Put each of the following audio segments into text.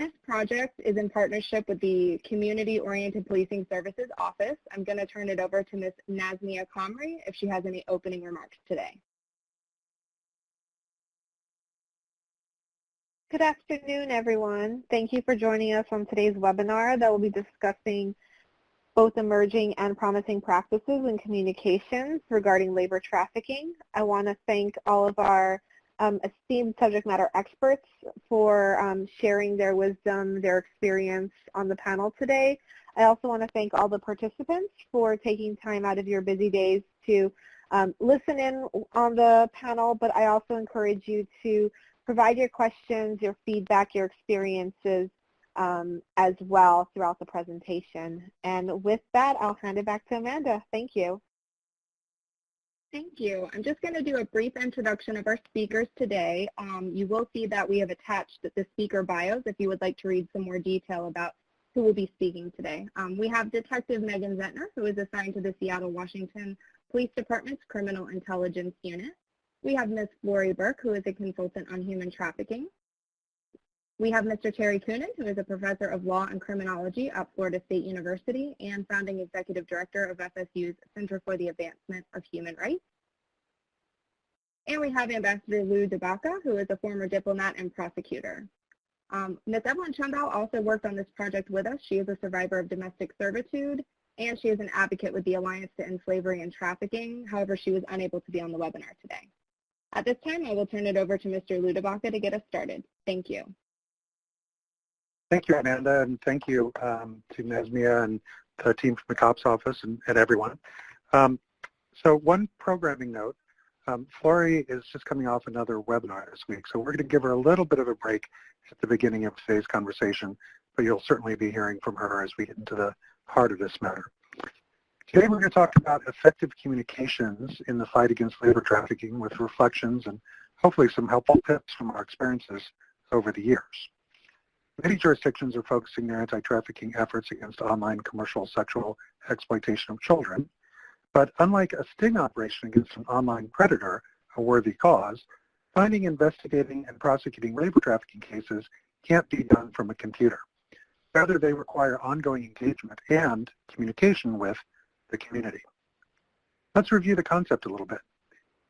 This project is in partnership with the Community-Oriented Policing Services Office. I'm going to turn it over to Ms. Nazmia Comrie if she has any opening remarks today. Good afternoon, everyone. Thank you for joining us on today's webinar that will be discussing both emerging and promising practices in communications regarding labor trafficking. I want to thank all of our esteemed subject matter experts for sharing their wisdom, their experience on the panel today. I also want to thank all the participants for taking time out of your busy days to listen in on the panel, but I also encourage you to provide your questions, your feedback, your experiences as well throughout the presentation. And with that, I'll hand it back to Amanda. Thank you. Thank you. I'm just going to do a brief introduction of our speakers today. You will see that we have attached the speaker bios if you would like to read some more detail about who will be speaking today. We have Detective Megan Zentner, who is assigned to the Seattle, Washington Police Department's Criminal Intelligence Unit. We have Ms. Lori Burke, who is a consultant on human trafficking. We have Mr. Terry Coonan, who is a professor of law and criminology at Florida State University and founding executive director of FSU's Center for the Advancement of Human Rights. And we have Ambassador Lou DeBaca, who is a former diplomat and prosecutor. Ms. Evelyn Chundal also worked on this project with us. She is a survivor of domestic servitude, and she is an advocate with the Alliance to End Slavery and Trafficking. However, she was unable to be on the webinar today. At this time, I will turn it over to Mr. Lou DeBaca to get us started. Thank you. Thank you, Amanda, and thank you to Nazmia and the team from the COPS office and everyone. So one programming note, Flori is just coming off another webinar this week, so we're going to give her a little bit of a break at the beginning of today's conversation, but you'll certainly be hearing from her as we get into the heart of this matter. Today we're going to talk about effective communications in the fight against labor trafficking with reflections and hopefully some helpful tips from our experiences over the years. Many jurisdictions are focusing their anti-trafficking efforts against online commercial sexual exploitation of children, but unlike a sting operation against an online predator, a worthy cause, finding, investigating, and prosecuting labor trafficking cases can't be done from a computer. Rather, they require ongoing engagement and communication with the community. Let's review the concept a little bit.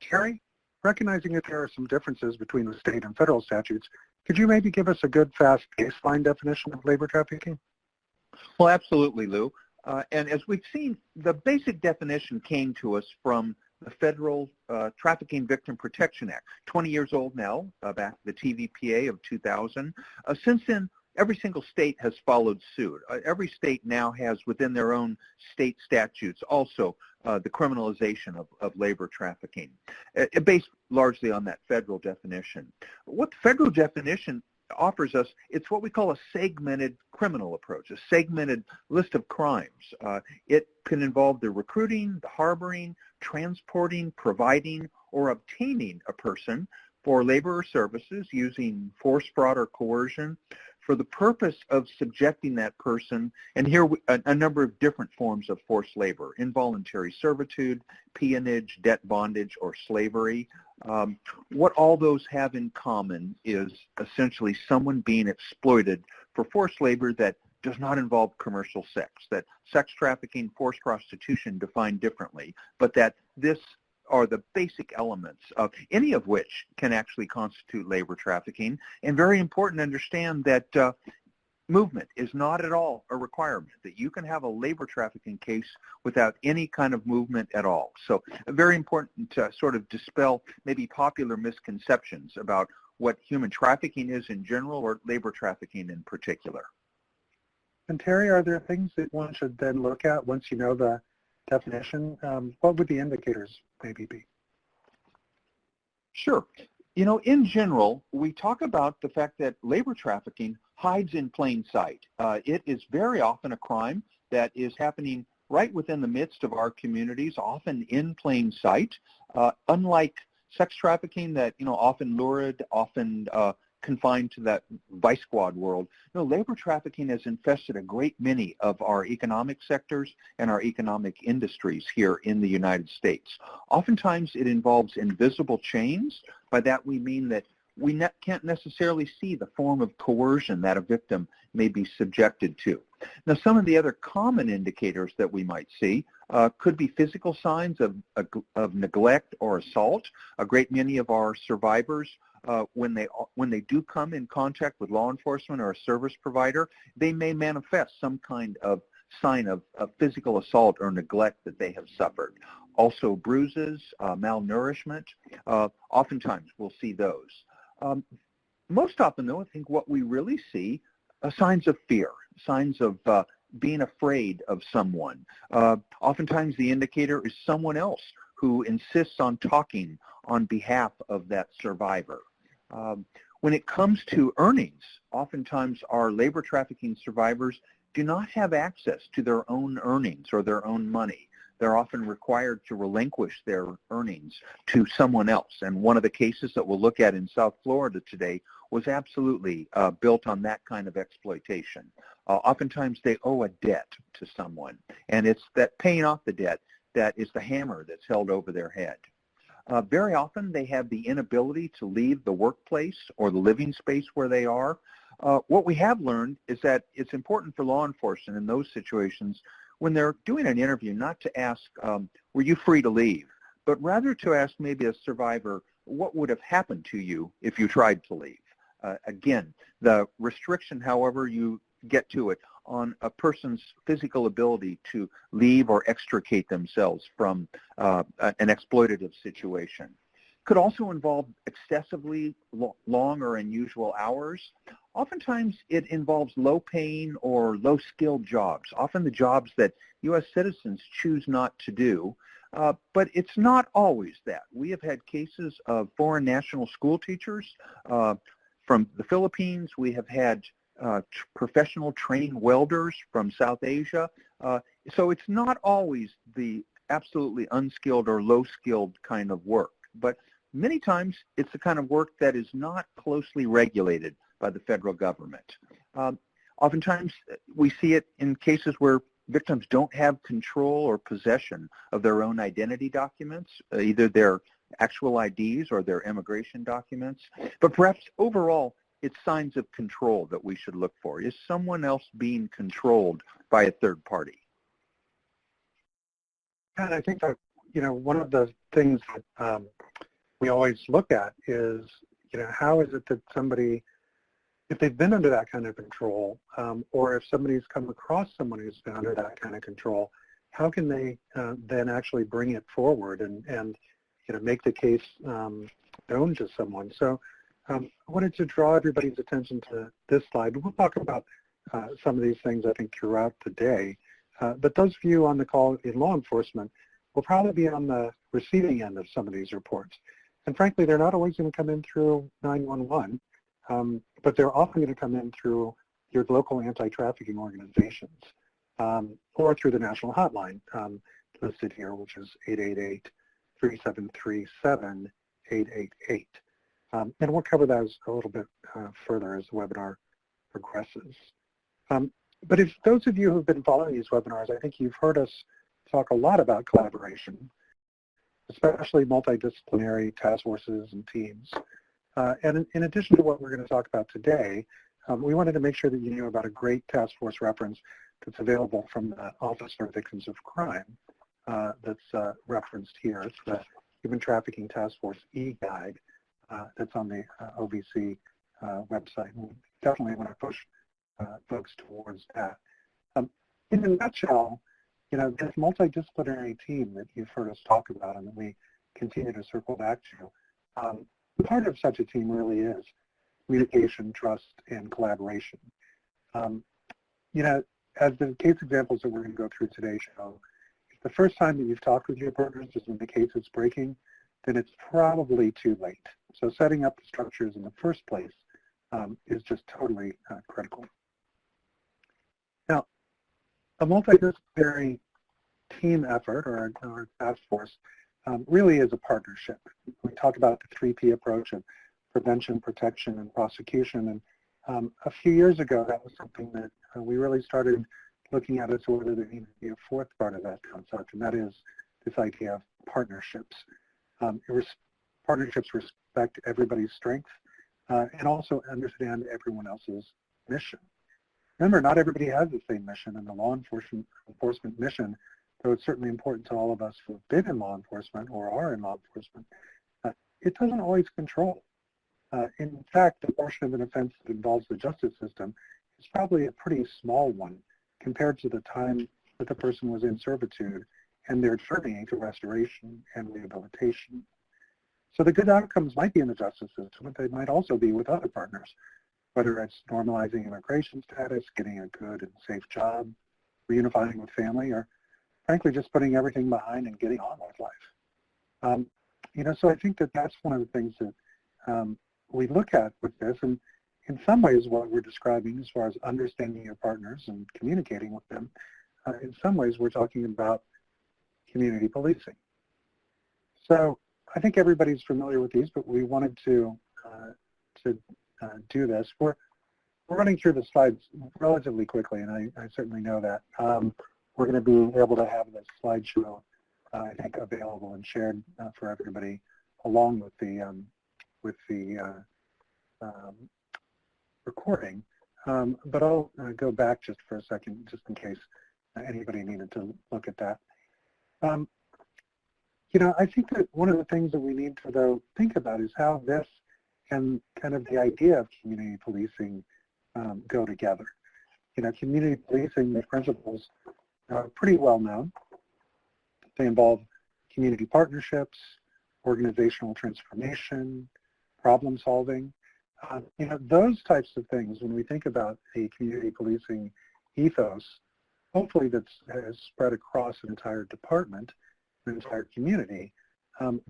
Terry, recognizing that there are some differences between the state and federal statutes, could you maybe give us a good, fast baseline definition of labor trafficking? Well, absolutely, Lou. And as we've seen, the basic definition came to us from the Federal Trafficking Victim Protection Act, 20 years old now, back the TVPA of 2000. Since then, every single state has followed suit. Every state now has within their own state statutes also the criminalization of labor trafficking, based largely on that federal definition. What the federal definition offers us, it's what we call a segmented criminal approach, a segmented list of crimes. It can involve the recruiting, the harboring, transporting, providing, or obtaining a person for labor or services using force, fraud, or coercion for the purpose of subjecting that person, and here a number of different forms of forced labor: involuntary servitude, peonage, debt bondage, or slavery. What all those have in common is essentially someone being exploited for forced labor that does not involve commercial sex, that sex trafficking, forced prostitution defined differently, but that this are the basic elements of any of which can actually constitute labor trafficking. And very important to understand that movement is not at all a requirement, that you can have a labor trafficking case without any kind of movement at all. So very important to sort of dispel maybe popular misconceptions about what human trafficking is in general or labor trafficking in particular. And Terry, are there things that one should then look at once you know the definition? What would the indicators maybe be? Sure. You know, in general, we talk about the fact that labor trafficking hides in plain sight. It is very often a crime that is happening right within the midst of our communities, often in plain sight. Unlike sex trafficking that, you know, often lurid, often confined to that vice squad world. No, labor trafficking has infested a great many of our economic sectors and our economic industries here in the United States. Oftentimes it involves invisible chains. By that we mean that we can't necessarily see the form of coercion that a victim may be subjected to. Now, some of the other common indicators that we might see could be physical signs of neglect or assault. A great many of our survivors, when they do come in contact with law enforcement or a service provider, they may manifest some kind of sign of physical assault or neglect that they have suffered. Also bruises, malnourishment, oftentimes we'll see those. Most often, though, I think what we really see are signs of fear, signs of being afraid of someone. Oftentimes the indicator is someone else who insists on talking on behalf of that survivor. When it comes to earnings, oftentimes our labor trafficking survivors do not have access to their own earnings or their own money. They're often required to relinquish their earnings to someone else. And one of the cases that we'll look at in South Florida today was absolutely built on that kind of exploitation. Oftentimes they owe a debt to someone, and it's that paying off the debt that is the hammer that's held over their head. Very often they have the inability to leave the workplace or the living space where they are. What we have learned is that it's important for law enforcement in those situations when they're doing an interview not to ask, were you free to leave, but rather to ask maybe a survivor, what would have happened to you if you tried to leave? Again, the restriction, however you get to it, on a person's physical ability to leave or extricate themselves from an exploitative situation. Could also involve excessively long or unusual hours. Oftentimes it involves low-paying or low-skilled jobs, often the jobs that U.S. citizens choose not to do. But it's not always that. We have had cases of foreign national school teachers from the Philippines. We have had professional trained welders from South Asia. So it's not always the absolutely unskilled or low-skilled kind of work. But many times it's the kind of work that is not closely regulated by the federal government. Oftentimes we see it in cases where victims don't have control or possession of their own identity documents, either their actual IDs or their immigration documents. But perhaps overall, it's signs of control that we should look for. Is someone else being controlled by a third party? And I think that, one of the things that we always look at is, how is it that somebody, if they've been under that kind of control, or if somebody's come across someone who's been under that kind of control, how can they then actually bring it forward and make the case known to someone? So I wanted to draw everybody's attention to this slide. We'll talk about some of these things, I think, throughout the day. But those of you on the call in law enforcement will probably be on the receiving end of some of these reports. And frankly, they're not always going to come in through 911, but they're often going to come in through your local anti-trafficking organizations or through the national hotline listed here, which is 888-373-7888. And we'll cover those a little bit further as the webinar progresses. But if those of you who've been following these webinars, I think you've heard us talk a lot about collaboration, especially multidisciplinary task forces and teams. And in addition to what we're going to talk about today, we wanted to make sure that you knew about a great task force reference that's available from the Office for Victims of Crime that's referenced here. It's the Human Trafficking Task Force e-guide that's on the OVC website. We definitely want to push folks towards that. In a nutshell, this multidisciplinary team that you've heard us talk about and that we continue to circle back to, part of such a team really is communication, trust, and collaboration. As the case examples that we're going to go through today show, if the first time that you've talked with your partners is when the case is breaking, then it's probably too late. So setting up the structures in the first place is just totally critical. Now, a multidisciplinary team effort or task force really is a partnership. We talk about the 3P approach of prevention, protection, and prosecution. And a few years ago, that was something that we really started looking at as to whether there needed to be a fourth part of that concept, and that is this idea of partnerships. Partnerships respect everybody's strengths and also understand everyone else's mission. Remember, not everybody has the same mission, and the law enforcement mission, though it's certainly important to all of us who have been in law enforcement or are in law enforcement, it doesn't always control. In fact, the portion of an offense that involves the justice system is probably a pretty small one compared to the time that the person was in servitude and their journey to restoration and rehabilitation. So the good outcomes might be in the justice system, but they might also be with other partners, whether it's normalizing immigration status, getting a good and safe job, reunifying with family, or frankly just putting everything behind and getting on with life. So I think that that's one of the things that we look at with this, and in some ways what we're describing as far as understanding your partners and communicating with them, in some ways we're talking about community policing. So I think everybody's familiar with these, but we wanted to do this. We're running through the slides relatively quickly, and I certainly know that. We're going to be able to have this slideshow, I think, available and shared for everybody, along with the recording. But I'll go back just for a second, just in case anybody needed to look at that. I think that one of the things that we need to, though, think about is how this and kind of the idea of community policing go together. Community policing, the principles are pretty well known. They involve community partnerships, organizational transformation, problem solving. Those types of things, when we think about a community policing ethos, hopefully that's has spread across an entire department, an entire community,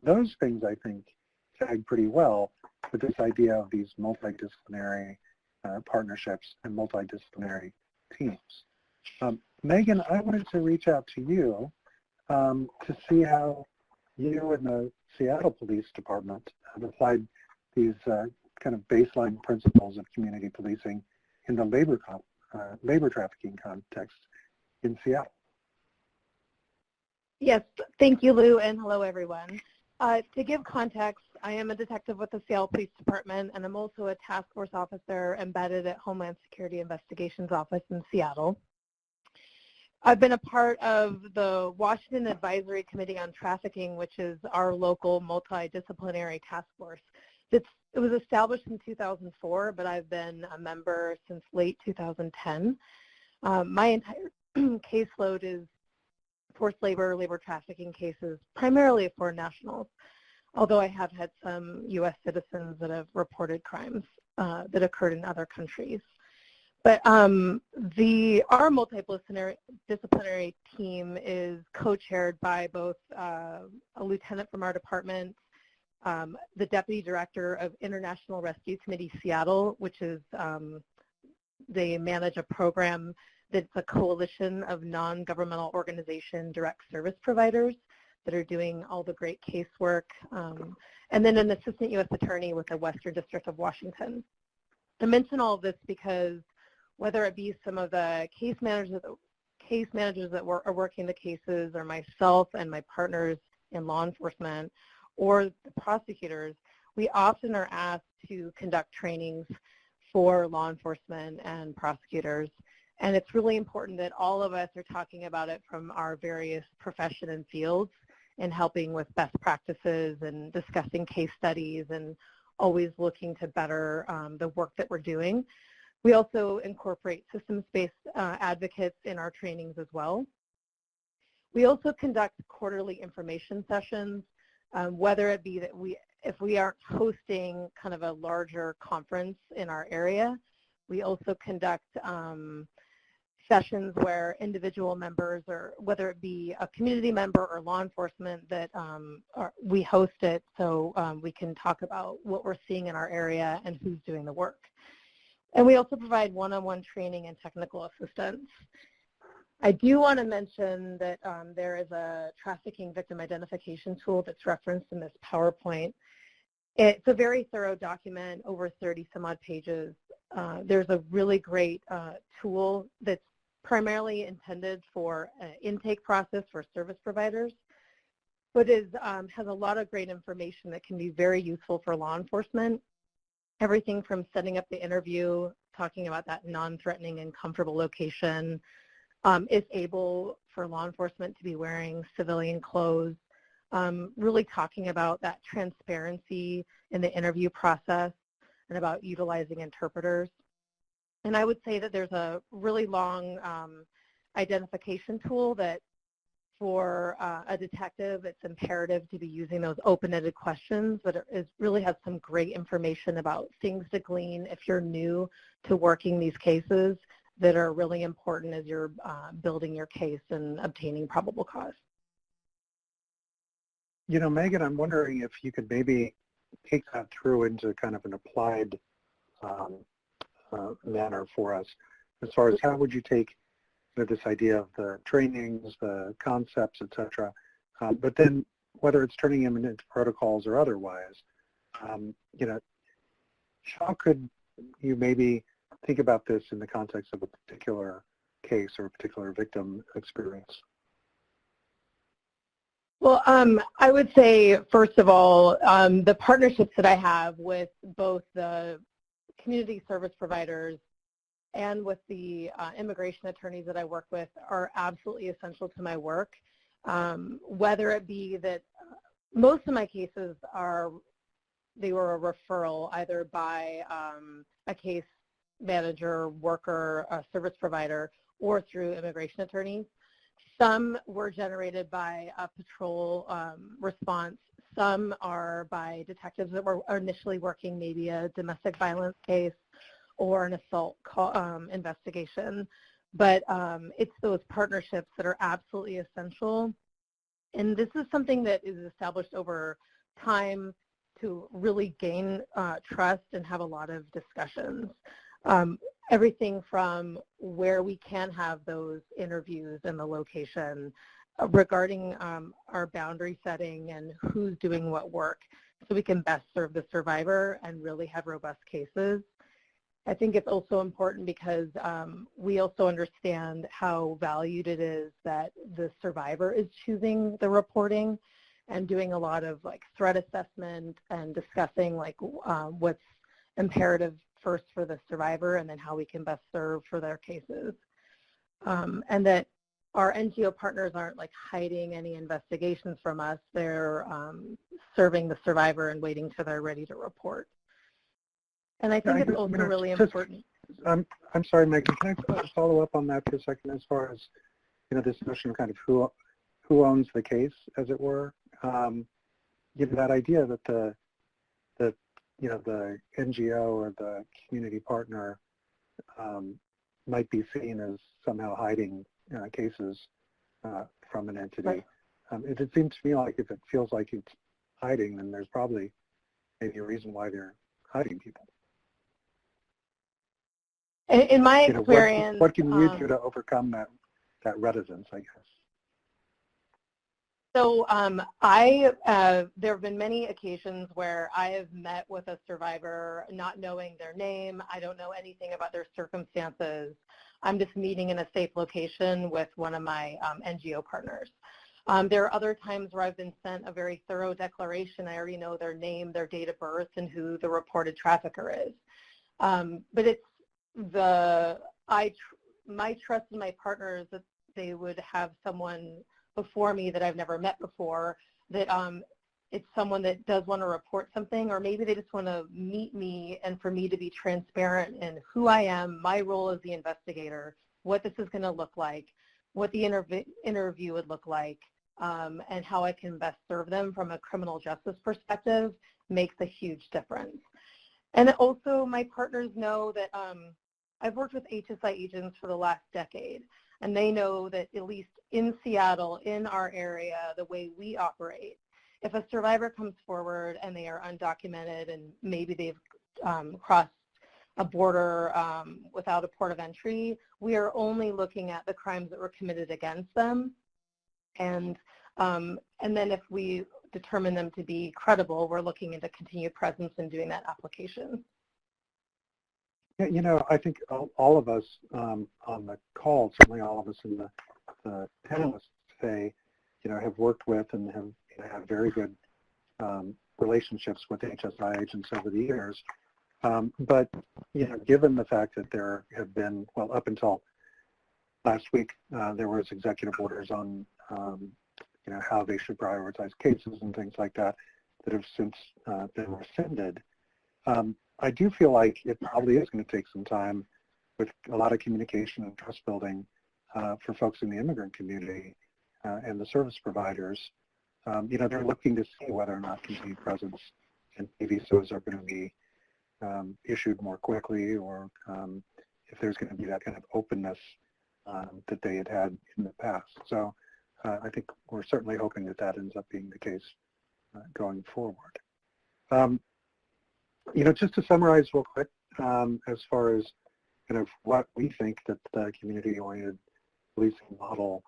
those things I think tag pretty well with this idea of these multidisciplinary partnerships and multidisciplinary teams. Megan, I wanted to reach out to you to see how you and the Seattle Police Department have applied these kind of baseline principles of community policing in the labor trafficking context in Seattle. Yes, thank you, Lou, and hello, everyone. To give context, I am a detective with the Seattle Police Department, and I'm also a task force officer embedded at Homeland Security Investigations Office in Seattle. I've been a part of the Washington Advisory Committee on Trafficking, which is our local multidisciplinary task force. It was established in 2004, but I've been a member since late 2010. My entire caseload is forced labor, labor trafficking cases, primarily of foreign nationals, although I have had some U.S. citizens that have reported crimes that occurred in other countries. But our multidisciplinary team is co-chaired by both a lieutenant from our department, the Deputy Director of International Rescue Committee Seattle, which is, they manage a program that's a coalition of non-governmental organization direct service providers that are doing all the great casework, and then an assistant U.S. attorney with the Western District of Washington. I mention all of this because whether it be some of the case managers that are working the cases, or myself and my partners in law enforcement, or the prosecutors, we often are asked to conduct trainings for law enforcement and prosecutors. And it's really important that all of us are talking about it from our various profession and fields, and helping with best practices and discussing case studies and always looking to better the work that we're doing. We also incorporate systems-based advocates in our trainings as well. We also conduct quarterly information sessions, whether it be that if we aren't hosting kind of a larger conference in our area, we also conduct sessions where individual members, or whether it be a community member or law enforcement, that we host it so we can talk about what we're seeing in our area and who's doing the work. And we also provide one-on-one training and technical assistance. I do want to mention that there is a trafficking victim identification tool that's referenced in this PowerPoint. It's a very thorough document, over 30 some odd pages. There's a really great tool that's primarily intended for an intake process for service providers, but has a lot of great information that can be very useful for law enforcement. everything from setting up the interview, talking about that non-threatening and comfortable location, is able for law enforcement to be wearing civilian clothes, really talking about that transparency in the interview process and about utilizing interpreters. And I would say that there's a really long identification tool that for a detective, it's imperative to be using those open-ended questions that really has some great information about things to glean if you're new to working these cases that are really important as you're building your case and obtaining probable cause. You know, Megan, I'm wondering if you could maybe take that through into kind of an applied manner for us, as far as how would you take this idea of the trainings, the concepts, et cetera, but then whether it's turning them into protocols or otherwise, you know, how could you maybe think about this in the context of a particular case or a particular victim experience? Well, I would say, first of all, the partnerships that I have with both the community service providers and with the immigration attorneys that I work with are absolutely essential to my work, whether it be that most of my cases they were a referral either by a case manager, worker, a service provider, or through immigration attorneys. Some were generated by a patrol response. Some are by detectives that were initially working maybe a domestic violence case or an assault investigation. But it's those partnerships that are absolutely essential. And this is something that is established over time to really gain trust and have a lot of discussions. Everything from where we can have those interviews and the location regarding our boundary setting and who's doing what work so we can best serve the survivor and really have robust cases. I think it's also important because we also understand how valued it is that the survivor is choosing the reporting and doing a lot of like threat assessment and discussing like what's imperative first for the survivor and then how we can best serve for their cases. And that our NGO partners aren't like hiding any investigations from us. They're serving the survivor and waiting till they're ready to report. And I think it's also really important. I'm sorry, Megan, can I follow up on that for a second as far as, you know, this notion of kind of who owns the case, as it were? You know, that idea that you know, the NGO or the community partner might be seen as somehow hiding cases from an entity. Right. It seems to me like if it feels like it's hiding, then there's probably maybe a reason why they're hiding people. In my experience, what can you do to overcome that reticence, I guess? So there have been many occasions where I have met with a survivor not knowing their name. I don't know anything about their circumstances. I'm just meeting in a safe location with one of my NGO partners. There are other times where I've been sent a very thorough declaration. I already know their name, their date of birth, and who the reported trafficker is. But it's my trust in my partners that they would have someone before me that I've never met before, that it's someone that does want to report something, or maybe they just want to meet me and for me to be transparent in who I am, my role as the investigator, what this is going to look like, what the interview would look like, and how I can best serve them from a criminal justice perspective makes a huge difference. And also my partners know that I've worked with HSI agents for the last decade, and they know that at least in Seattle, in our area, the way we operate, if a survivor comes forward and they are undocumented and maybe they've crossed a border without a port of entry, we are only looking at the crimes that were committed against them. And then if we determine them to be credible, we're looking into continued presence and doing that application. Yeah, you know, I think all of us on the call, certainly all of us in the panelists today, you know, have worked with and have very good relationships with HSI agents over the years. But, you know, given the fact that there have been, well, up until last week, there was executive orders on, you know, how they should prioritize cases and things like that that have since been rescinded. I do feel like it probably is going to take some time with a lot of communication and trust building for folks in the immigrant community and the service providers. You know, they're looking to see whether or not continued presence and visas are going to be issued more quickly, or if there's going to be that kind of openness that they had had in the past. So I think we're certainly hoping that that ends up being the case going forward. You know, just to summarize real quick, as far as kind of what we think that the community-oriented policing model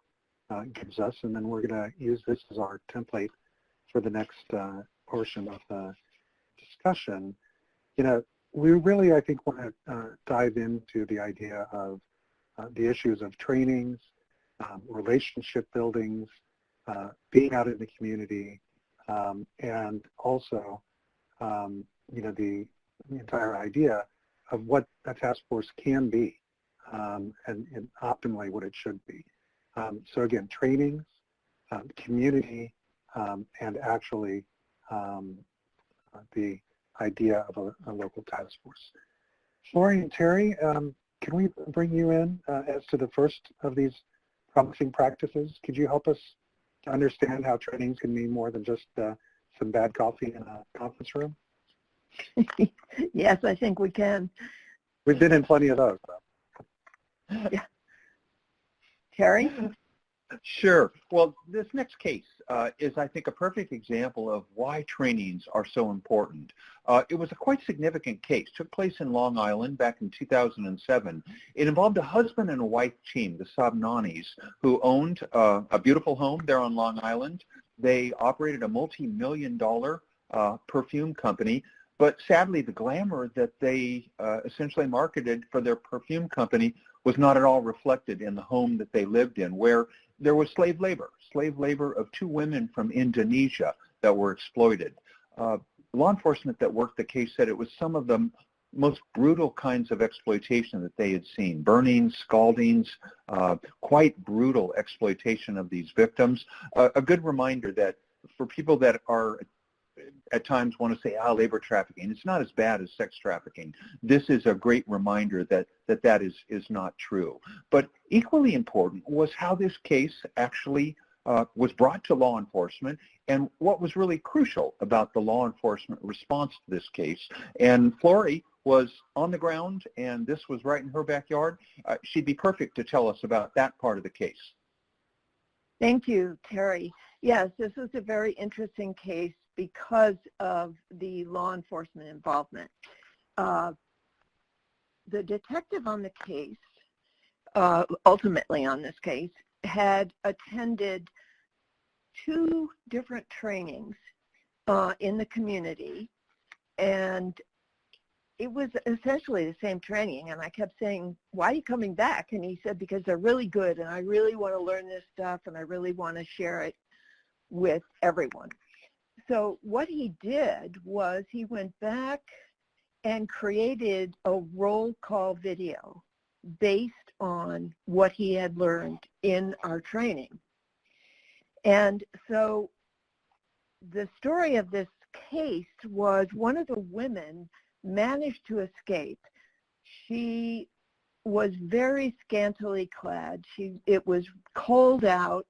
gives us, and then we're going to use this as our template for the next portion of the discussion. You know, we really, I think, want to dive into the idea of the issues of trainings, relationship buildings, being out in the community, and also, you know, the entire idea of what a task force can be, and optimally what it should be. So again, trainings, community, and actually the idea of a local task force. Flori and Terry, can we bring you in as to the first of these promising practices? Could you help us to understand how trainings can mean more than just some bad coffee in a conference room? Yes, I think we can. We've been in plenty of those, though. Yeah. Terry? Sure. Well, this next case is, I think, a perfect example of why trainings are so important. It was a quite significant case. Took place in Long Island back in 2007. It involved a husband and a wife team, the Sabnanis, who owned a beautiful home there on Long Island. They operated a multi-million-dollar perfume company, but sadly, the glamour that they essentially marketed for their perfume company was not at all reflected in the home that they lived in, where there was slave labor of two women from Indonesia that were exploited. Law enforcement that worked the case said it was some of the most brutal kinds of exploitation that they had seen. Burnings, scaldings, quite brutal exploitation of these victims. A good reminder that for people that are at times want to say, labor trafficking, it's not as bad as sex trafficking. This is a great reminder that is not true. But equally important was how this case actually was brought to law enforcement, and what was really crucial about the law enforcement response to this case. And Flori was on the ground, and this was right in her backyard. She'd be perfect to tell us about that part of the case. Thank you, Terry. Yes, this was a very interesting case because of the law enforcement involvement. The detective on the case, ultimately on this case, had attended 2 different trainings in the community, and it was essentially the same training. And I kept saying, why are you coming back? And he said, because they're really good, and I really want to learn this stuff, and I really want to share it with everyone. So what he did was he went back and created a roll call video based on what he had learned in our training. And so the story of this case was one of the women managed to escape. She was very scantily clad. It was cold out.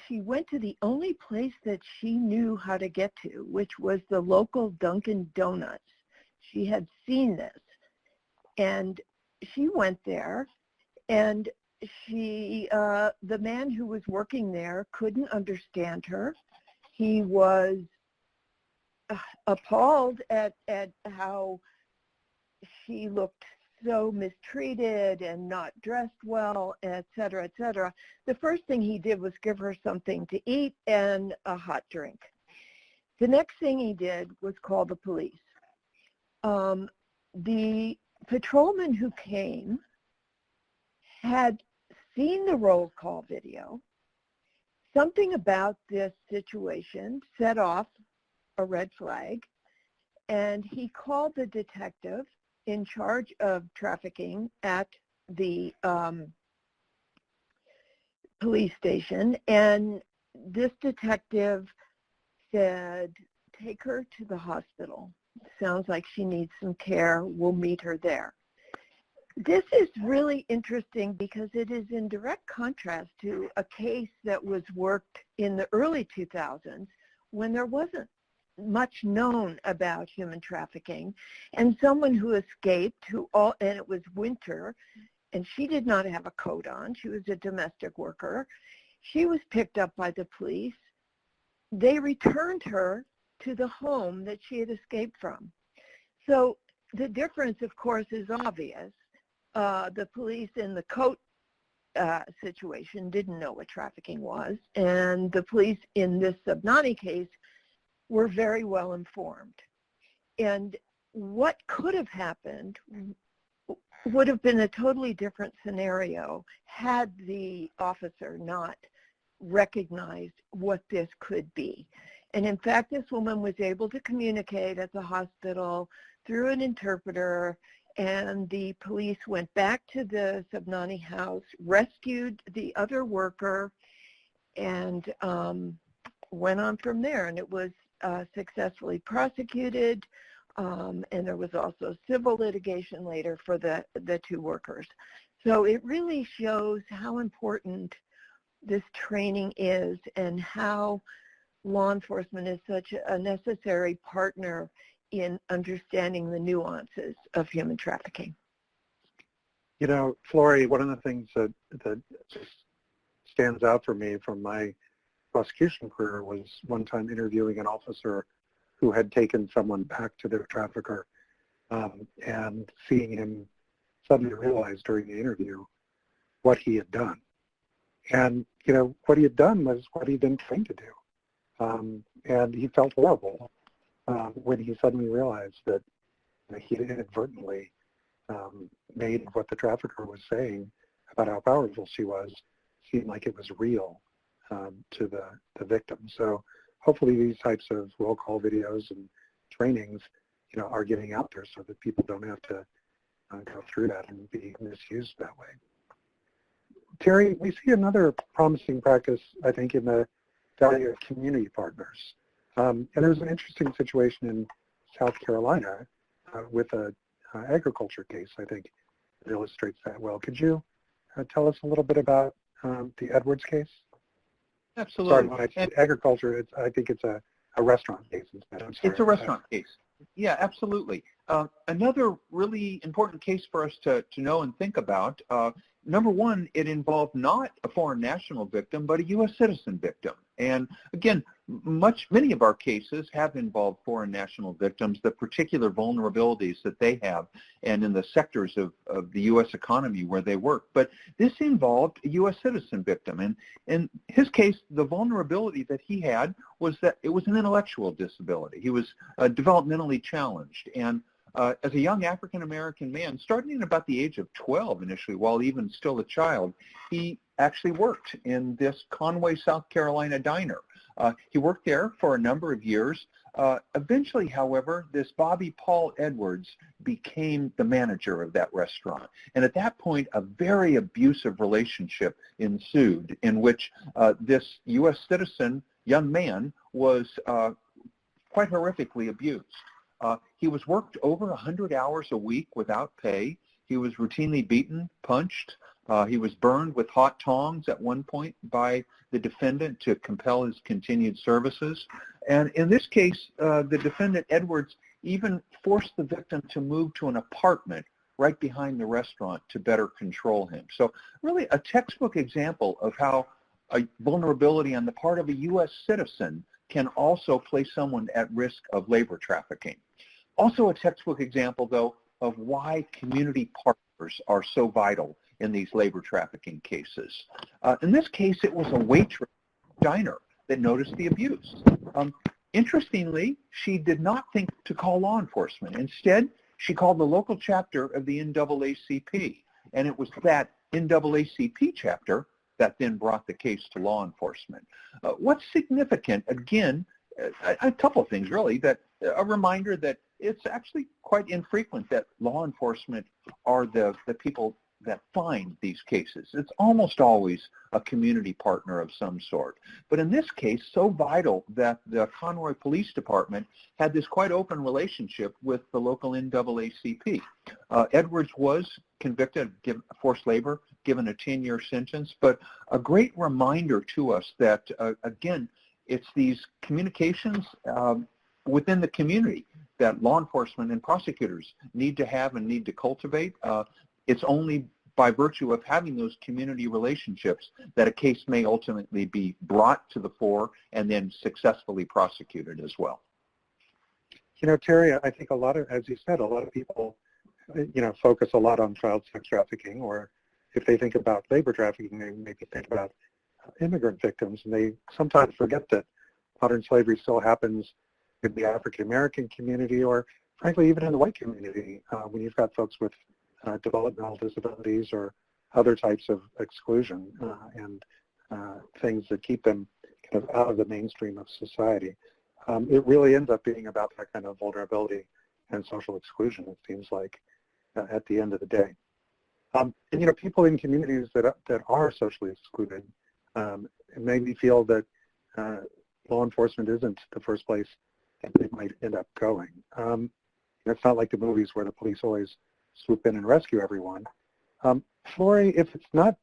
She went to the only place that she knew how to get to, which was the local Dunkin' Donuts. She had seen this, and she went there, and the man who was working there couldn't understand her. He was appalled at how she looked so mistreated and not dressed well, et cetera, et cetera. The first thing he did was give her something to eat and a hot drink. The next thing he did was call the police. The patrolman who came had seen the roll call video. Something about this situation set off a red flag, and he called the detective in charge of trafficking at the police station, and this detective said, take her to the hospital. Sounds like she needs some care. We'll meet her there. This is really interesting because it is in direct contrast to a case that was worked in the early 2000s when there wasn't much known about human trafficking, and someone who escaped, and it was winter, and she did not have a coat on. She was a domestic worker. She was picked up by the police. They returned her to the home that she had escaped from. So the difference, of course, is obvious. The police in the coat situation didn't know what trafficking was, and the police in this Subnani case were very well informed. And what could have happened would have been a totally different scenario had the officer not recognized what this could be. And in fact, this woman was able to communicate at the hospital through an interpreter, and the police went back to the Subnani house, rescued the other worker, and went on from there. And it was successfully prosecuted, and there was also civil litigation later for the two workers. So it really shows how important this training is and how law enforcement is such a necessary partner in understanding the nuances of human trafficking. You know, Flory, one of the things that just stands out for me from my prosecution career was one time interviewing an officer who had taken someone back to their trafficker, and seeing him suddenly realize during the interview what he had done. And, you know, what he had done was what he'd been trained to do. And he felt horrible when he suddenly realized that he had inadvertently made what the trafficker was saying about how powerful she was seem like it was real to the victim. So hopefully these types of roll call videos and trainings, you know, are getting out there so that people don't have to go through that and be misused that way. Terry, we see another promising practice, I think, in the value of community partners. And there's an interesting situation in South Carolina with an agriculture case, I think, that illustrates that well. Could you tell us a little bit about the Edwards case? Absolutely. Sorry, when I say agriculture, I think it's a restaurant case instead. I'm sorry. It's a restaurant case. Yeah, absolutely. Another really important case for us to know and think about, number one, it involved not a foreign national victim, but a U.S. citizen victim. And again, many of our cases have involved foreign national victims, the particular vulnerabilities that they have, and in the sectors of the U.S. economy where they work. But this involved a U.S. citizen victim. And in his case, the vulnerability that he had was that it was an intellectual disability. He was developmentally challenged. And as a young African-American man, starting at about the age of 12 initially, while even still a child, he actually worked in this Conway, South Carolina diner. He worked there for a number of years. Eventually, however, this Bobby Paul Edwards became the manager of that restaurant. And at that point, a very abusive relationship ensued in which this U.S. citizen young man was quite horrifically abused. He was worked over 100 hours a week without pay. He was routinely beaten, punched. He was burned with hot tongs at one point by the defendant to compel his continued services. And in this case, the defendant, Edwards, even forced the victim to move to an apartment right behind the restaurant to better control him. So really a textbook example of how a vulnerability on the part of a U.S. citizen can also place someone at risk of labor trafficking. Also a textbook example, though, of why community partners are so vital in these labor trafficking cases. In this case, it was a waitress diner that noticed the abuse. Interestingly, she did not think to call law enforcement. Instead, she called the local chapter of the NAACP, and it was that NAACP chapter that then brought the case to law enforcement. What's significant, again, a couple of things really, that a reminder that it's actually quite infrequent that law enforcement are the people that find these cases. It's almost always a community partner of some sort. But in this case, so vital that the Conroy Police Department had this quite open relationship with the local NAACP. Edwards was convicted of forced labor, given a 10-year sentence, but a great reminder to us that, again, it's these communications within the community that law enforcement and prosecutors need to have and need to cultivate. It's only by virtue of having those community relationships that a case may ultimately be brought to the fore and then successfully prosecuted as well. You know, Terry, I think a lot of, as you said, a lot of people, you know, focus a lot on child sex trafficking, or if they think about labor trafficking, they maybe think about immigrant victims, and they sometimes forget that modern slavery still happens in the African American community, or frankly even in the white community, when you've got folks with developmental disabilities or other types of exclusion and things that keep them kind of out of the mainstream of society. It really ends up being about that kind of vulnerability and social exclusion, it seems like, at the end of the day. And, you know, people in communities that are socially excluded maybe feel that law enforcement isn't the first place that they might end up going. It's not like the movies where the police always swoop in and rescue everyone. Flory, if it's not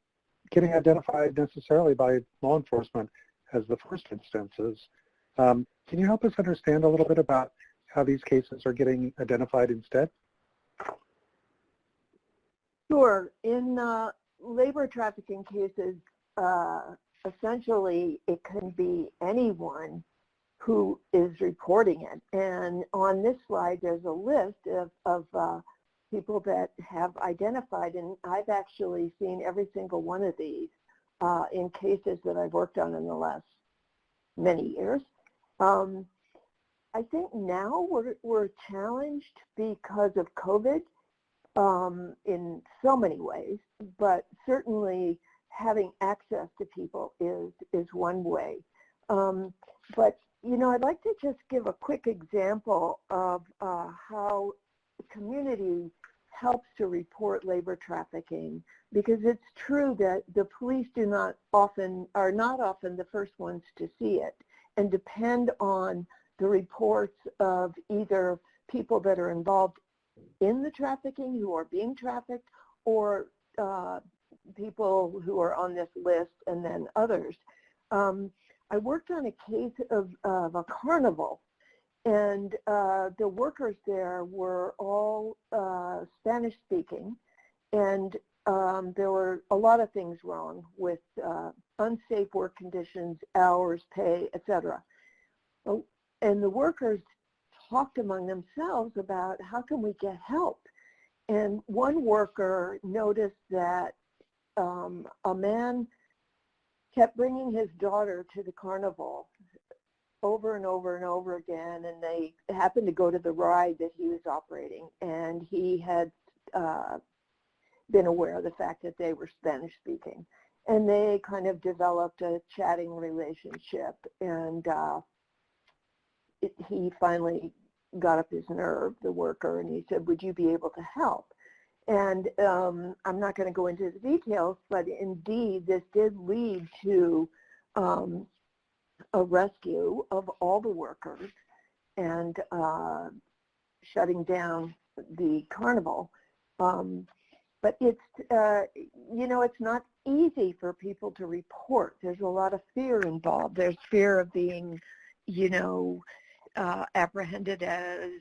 getting identified necessarily by law enforcement as the first instances, can you help us understand a little bit about how these cases are getting identified instead? Sure. In labor trafficking cases, essentially it can be anyone who is reporting it. And on this slide, there's a list of people that have identified, and I've actually seen every single one of these in cases that I've worked on in the last many years. I think now we're challenged because of COVID in so many ways, but certainly having access to people is one way. But, you know, I'd like to just give a quick example of how the community helps to report labor trafficking, because it's true that the police are not often the first ones to see it, and depend on the reports of either people that are involved in the trafficking who are being trafficked, or people who are on this list, and then others. I worked on a case of a carnival, and the workers there were all Spanish speaking, and there were a lot of things wrong with unsafe work conditions, hours, pay, etc. And the workers talked among themselves about how can we get help. And one worker noticed that a man kept bringing his daughter to the carnival over and over and over again, and they happened to go to the ride that he was operating, and he had been aware of the fact that they were Spanish speaking, and they kind of developed a chatting relationship, and he finally got up his nerve, the worker, and he said, would you be able to help? And I'm not going to go into the details, but indeed this did lead to a rescue of all the workers and shutting down the carnival. But it's, you know, it's not easy for people to report. There's a lot of fear involved. There's fear of being, you know, apprehended as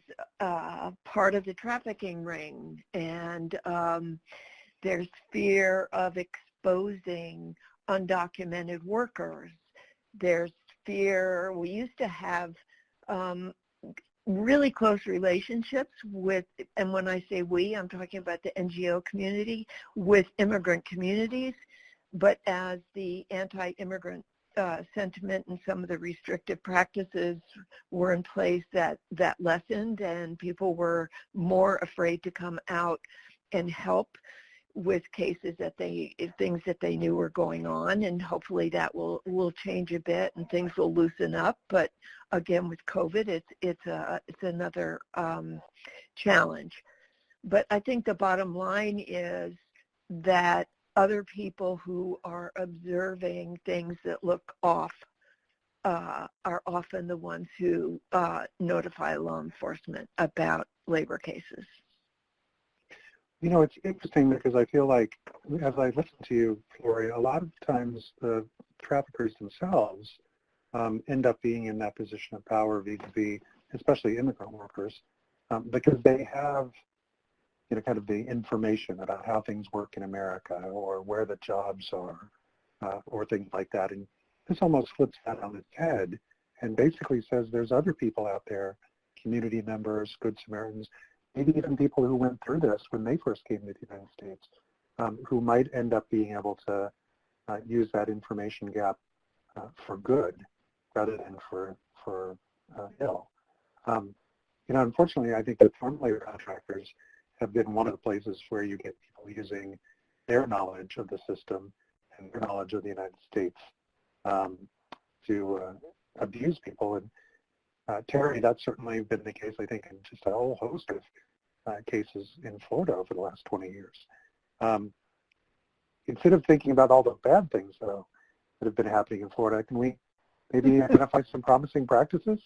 part of the trafficking ring, and there's fear of exposing undocumented workers. There's fear. We used to have really close relationships with, and when I say we, I'm talking about the NGO community, with immigrant communities, but as the anti-immigrant sentiment and some of the restrictive practices were in place, that lessened, and people were more afraid to come out and help. with cases that things that they knew were going on, and hopefully that will change a bit and things will loosen up. But again, with COVID, it's another challenge. But I think the bottom line is that other people who are observing things that look off are often the ones who notify law enforcement about labor cases. You know, it's interesting because I feel like, as I listen to you, Flory, a lot of times the traffickers themselves end up being in that position of power vis-a-vis, especially immigrant workers, because they have, you know, kind of the information about how things work in America or where the jobs are or things like that. And this almost flips that on its head and basically says there's other people out there, community members, Good Samaritans, maybe even people who went through this when they first came to the United States, who might end up being able to use that information gap for good rather than for ill. You know, unfortunately, I think that farm labor contractors have been one of the places where you get people using their knowledge of the system and their knowledge of the United States to abuse people. And Terry, that's certainly been the case, I think, in just a whole host of cases in Florida over the last 20 years. Instead of thinking about all the bad things, though, that have been happening in Florida, can we maybe identify some promising practices?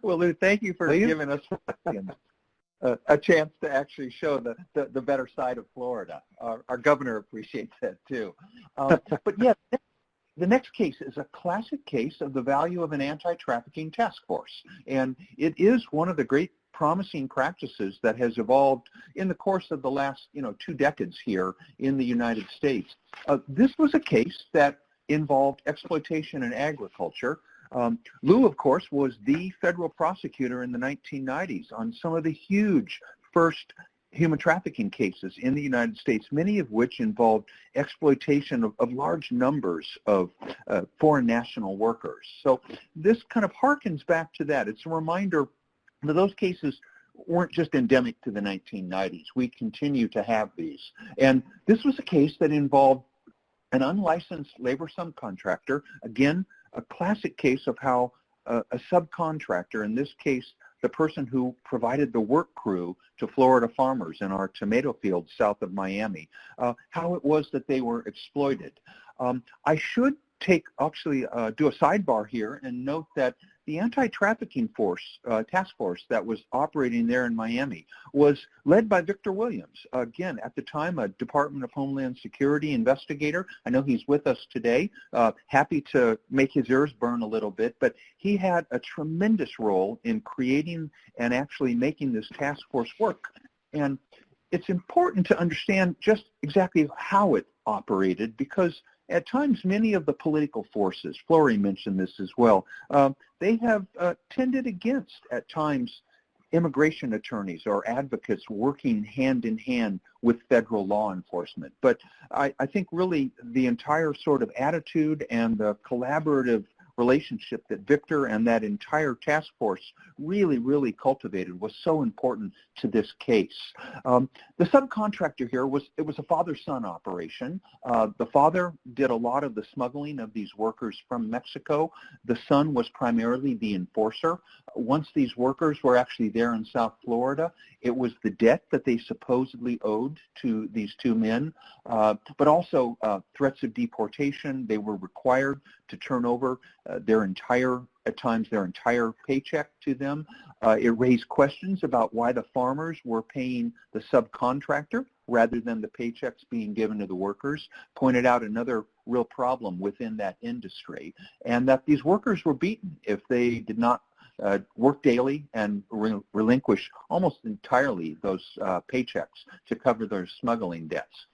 Well, Lou, thank you for giving us a chance to actually show the better side of Florida. Our governor appreciates that, too. But, yeah, the next case is a classic case of the value of an anti-trafficking task force. And it is one of the great promising practices that has evolved in the course of the last, 2 decades here in the United States. This was a case that involved exploitation in agriculture. Lou, of course, was the federal prosecutor in the 1990s on some of the huge first human trafficking cases in the United States, many of which involved exploitation of large numbers of foreign national workers. So this kind of harkens back to that. It's a reminder that those cases weren't just endemic to the 1990s. We continue to have these. And this was a case that involved an unlicensed labor subcontractor, again, a classic case of how a subcontractor, in this case, the person who provided the work crew to Florida farmers in our tomato fields south of Miami, how it was that they were exploited. I should do a sidebar here and note that the anti-trafficking task force that was operating there in Miami was led by Victor Williams, again, at the time a Department of Homeland Security investigator. I know he's with us today, happy to make his ears burn a little bit, but he had a tremendous role in creating and actually making this task force work. And it's important to understand just exactly how it operated, because at times, many of the political forces, Flory mentioned this as well, they have tended against, at times, immigration attorneys or advocates working hand in hand with federal law enforcement. But I think really the entire sort of attitude and the collaborative relationship that Victor and that entire task force really, really cultivated was so important to this case. The subcontractor here was a father-son operation. The father did a lot of the smuggling of these workers from Mexico. The son was primarily the enforcer. Once these workers were actually there in South Florida, it was the debt that they supposedly owed to these 2 men, but also threats of deportation. They were required to turn over at times their entire paycheck to them. It raised questions about why the farmers were paying the subcontractor rather than the paychecks being given to the workers, pointed out another real problem within that industry, and that these workers were beaten if they did not work daily and relinquish almost entirely those paychecks to cover their smuggling debts.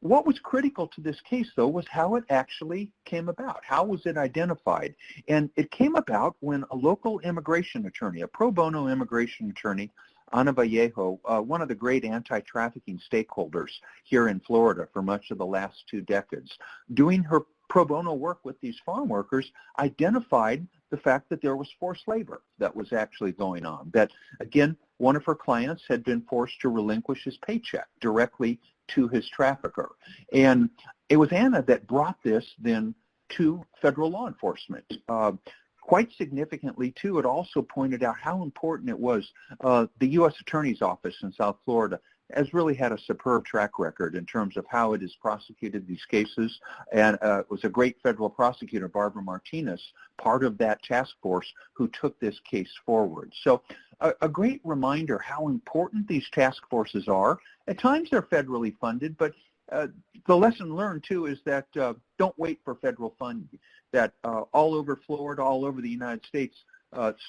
What was critical to this case, though, was how it actually came about. How was it identified? And it came about when a local immigration attorney, a pro bono immigration attorney, Ana Vallejo, one of the great anti-trafficking stakeholders here in Florida for much of the last 2 decades, doing her pro bono work with these farm workers, identified the fact that there was forced labor that was actually going on. That, again, one of her clients had been forced to relinquish his paycheck directly to his trafficker. And it was Anna that brought this then to federal law enforcement. Quite significantly, too, it also pointed out how important it was. The U.S. Attorney's Office in South Florida has really had a superb track record in terms of how it has prosecuted these cases, and it was a great federal prosecutor, Barbara Martinez, part of that task force who took this case forward. So a great reminder how important these task forces are. At times they're federally funded, but the lesson learned, too, is that don't wait for federal funding, that all over Florida, all over the United States,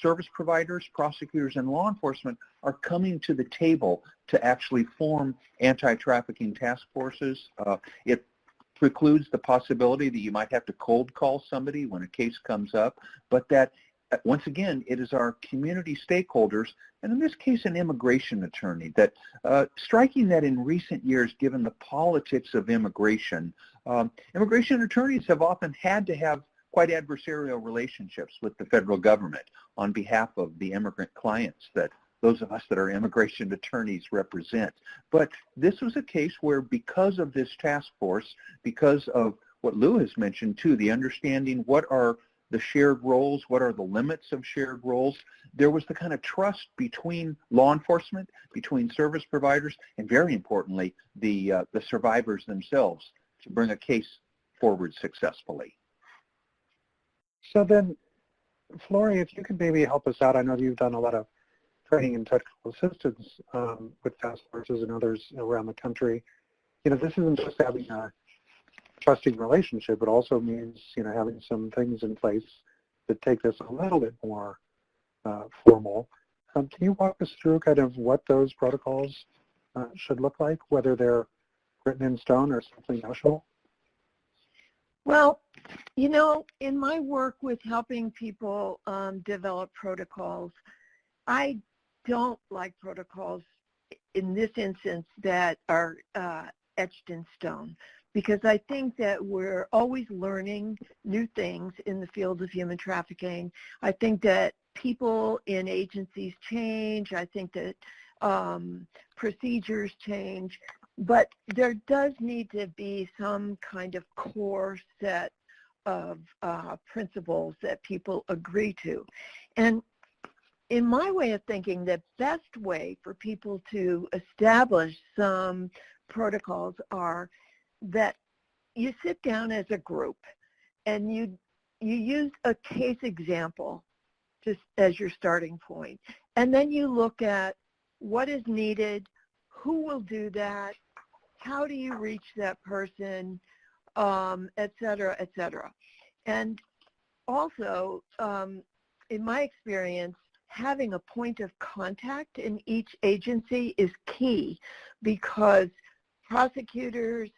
service providers, prosecutors, and law enforcement are coming to the table to actually form anti-trafficking task forces. It precludes the possibility that you might have to cold call somebody when a case comes up, but that once again, it is our community stakeholders, and in this case an immigration attorney, that striking that in recent years, given the politics of immigration, immigration attorneys have often had to have quite adversarial relationships with the federal government on behalf of the immigrant clients that those of us that are immigration attorneys represent. But this was a case where, because of this task force, because of what Lou has mentioned too, the understanding what are the shared roles, what are the limits of shared roles, there was the kind of trust between law enforcement, between service providers, and very importantly, the survivors themselves to bring a case forward successfully. So then, Flory, if you could maybe help us out. I know you've done a lot of training and technical assistance with task forces and others around the country. This isn't just having a trusting relationship. It also means, having some things in place that take this a little bit more formal. Can you walk us through kind of what those protocols should look like, whether they're written in stone or something notional? Well, in my work with helping people develop protocols, I don't like protocols in this instance that are etched in stone, because I think that we're always learning new things in the field of human trafficking. I think that people in agencies change. I think that procedures change. But there does need to be some kind of core set of principles that people agree to. And in my way of thinking, the best way for people to establish some protocols are that you sit down as a group and you use a case example just as your starting point. And then you look at what is needed, who will do that, how do you reach that person, et cetera, et cetera. And also, in my experience, having a point of contact in each agency is key, because prosecutors,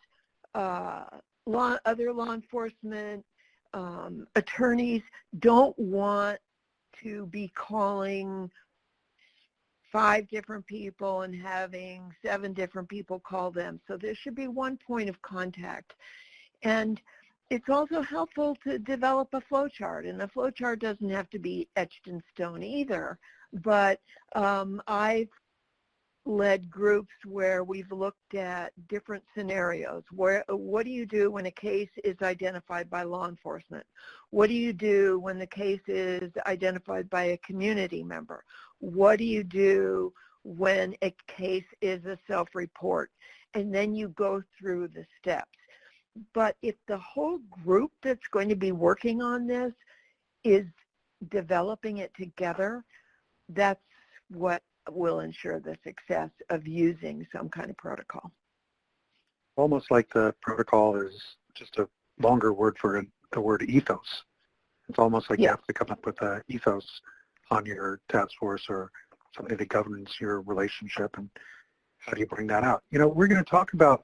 other law enforcement, attorneys don't want to be calling 5 different people and having 7 different people call them. So there should be one point of contact. And it's also helpful to develop a flow chart, and the flow chart doesn't have to be etched in stone either. But I've led groups where we've looked at different scenarios. What do you do when a case is identified by law enforcement? What do you do when the case is identified by a community member? What do you do when a case is a self-report? And then you go through the steps. But if the whole group that's going to be working on this is developing it together, that's what will ensure the success of using some kind of protocol. Almost like the protocol is just a longer word for the word ethos. It's almost like you have to come up with an ethos on your task force or something that governs your relationship, and how do you bring that out? We're going to talk about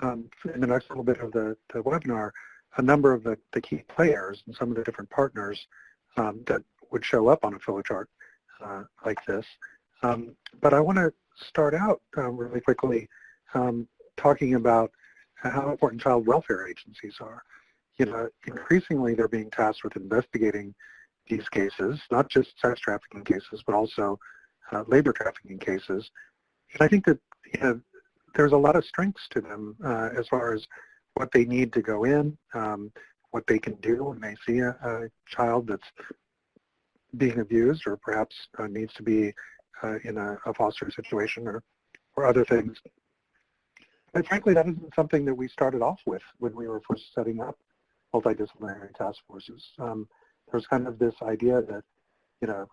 in the next little bit of the webinar a number of the key players and some of the different partners that would show up on a flow chart like this. But I want to start out really quickly talking about how important child welfare agencies are. Increasingly they're being tasked with investigating these cases, not just sex trafficking cases, but also labor trafficking cases. And I think that there's a lot of strengths to them as far as what they need to go in, what they can do when they see a child that's being abused or perhaps needs to be in a foster situation or other things. But frankly, that isn't something that we started off with when we were first setting up multidisciplinary task forces. There's kind of this idea that,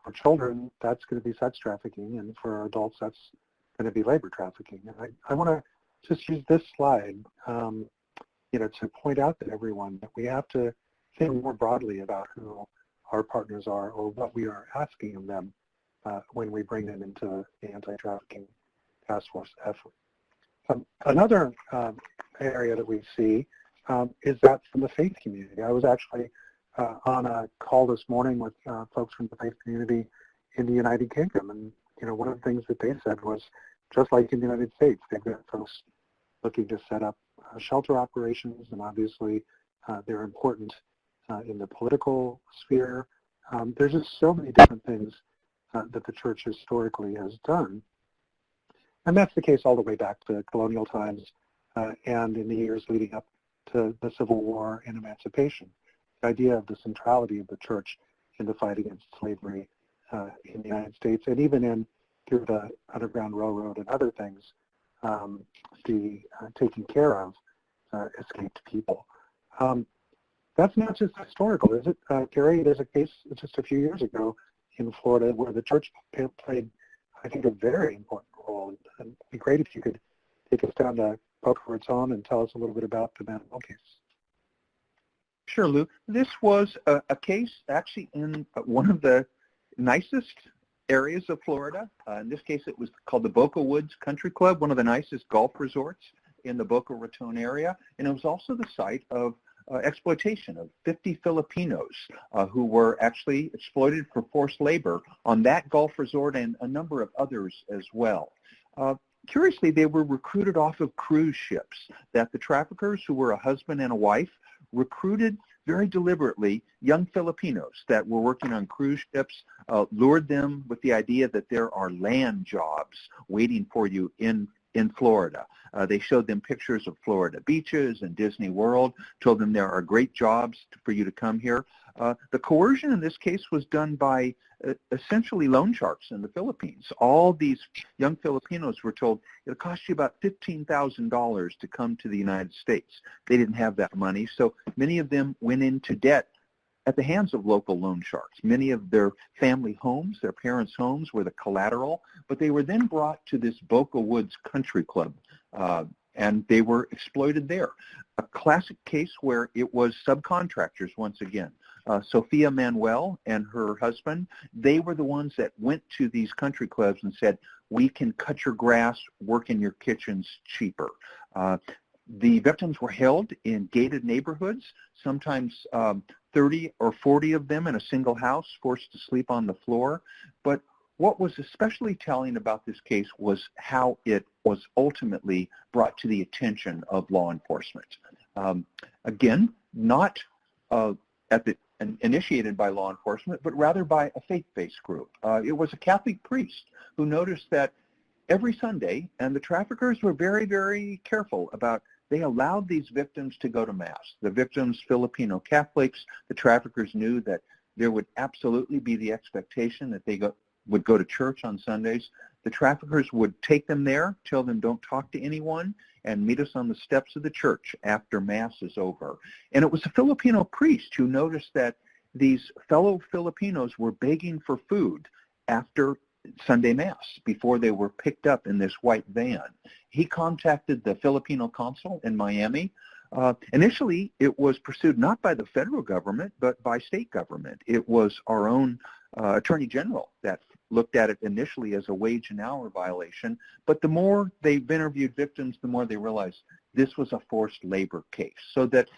for children, that's going to be sex trafficking, and for adults, that's going to be labor trafficking. And I want to just use this slide, to point out to everyone that we have to think more broadly about who our partners are or what we are asking of them when we bring them into the anti-trafficking task force effort. Another area that we see is that from the faith community. I was actually on a call this morning with folks from the faith community in the United Kingdom, and one of the things that they said was, just like in the United States, they've got folks looking to set up shelter operations, and obviously they're important in the political sphere. There's just so many different things that the church historically has done. And that's the case all the way back to colonial times and in the years leading up to the Civil War and emancipation. The idea of the centrality of the church in the fight against slavery in the United States, and even through the Underground Railroad and other things, the taking care of escaped people. That's not just historical, is it? Carrie, there's a case just a few years ago in Florida where the church played, I think, a very important role. And it'd be great if you could take us down to Boca Raton and tell us a little bit about the Manuel case. Sure, Lou. This was a case actually in one of the nicest areas of Florida. In this case, it was called the Boca Woods Country Club, one of the nicest golf resorts in the Boca Raton area. And it was also the site of exploitation of 50 Filipinos who were actually exploited for forced labor on that golf resort and a number of others as well. Curiously, they were recruited off of cruise ships that the traffickers, who were a husband and a wife, recruited very deliberately young Filipinos that were working on cruise ships, lured them with the idea that there are land jobs waiting for you in Florida. They showed them pictures of Florida beaches and Disney World, told them there are great jobs for you to come here. The coercion in this case was done by essentially loan sharks in the Philippines. All these young Filipinos were told it'll cost you about $15,000 to come to the United States. They didn't have that money, so many of them went into debt at the hands of local loan sharks. Many of their family homes, their parents' homes, were the collateral, but they were then brought to this Boca Woods Country Club, and they were exploited there. A classic case where it was subcontractors once again. Sophia Manuel and her husband, they were the ones that went to these country clubs and said, we can cut your grass, work in your kitchens cheaper. The victims were held in gated neighborhoods, sometimes 30 or 40 of them in a single house, forced to sleep on the floor. But what was especially telling about this case was how it was ultimately brought to the attention of law enforcement. Again, not initiated by law enforcement, but rather by a faith-based group. It was a Catholic priest who noticed that every Sunday, and the traffickers were very, very careful about, they allowed these victims to go to Mass. The victims, Filipino Catholics, the traffickers knew that there would absolutely be the expectation that they would go to church on Sundays. The traffickers would take them there, tell them don't talk to anyone, and meet us on the steps of the church after Mass is over. And it was a Filipino priest who noticed that these fellow Filipinos were begging for food after Sunday Mass before they were picked up in this white van. He contacted the Filipino consul in Miami. Initially, it was pursued not by the federal government, but by state government. It was our own Attorney General that looked at it initially as a wage and hour violation, but the more they've interviewed victims, the more they realized this was a forced labor case. So that,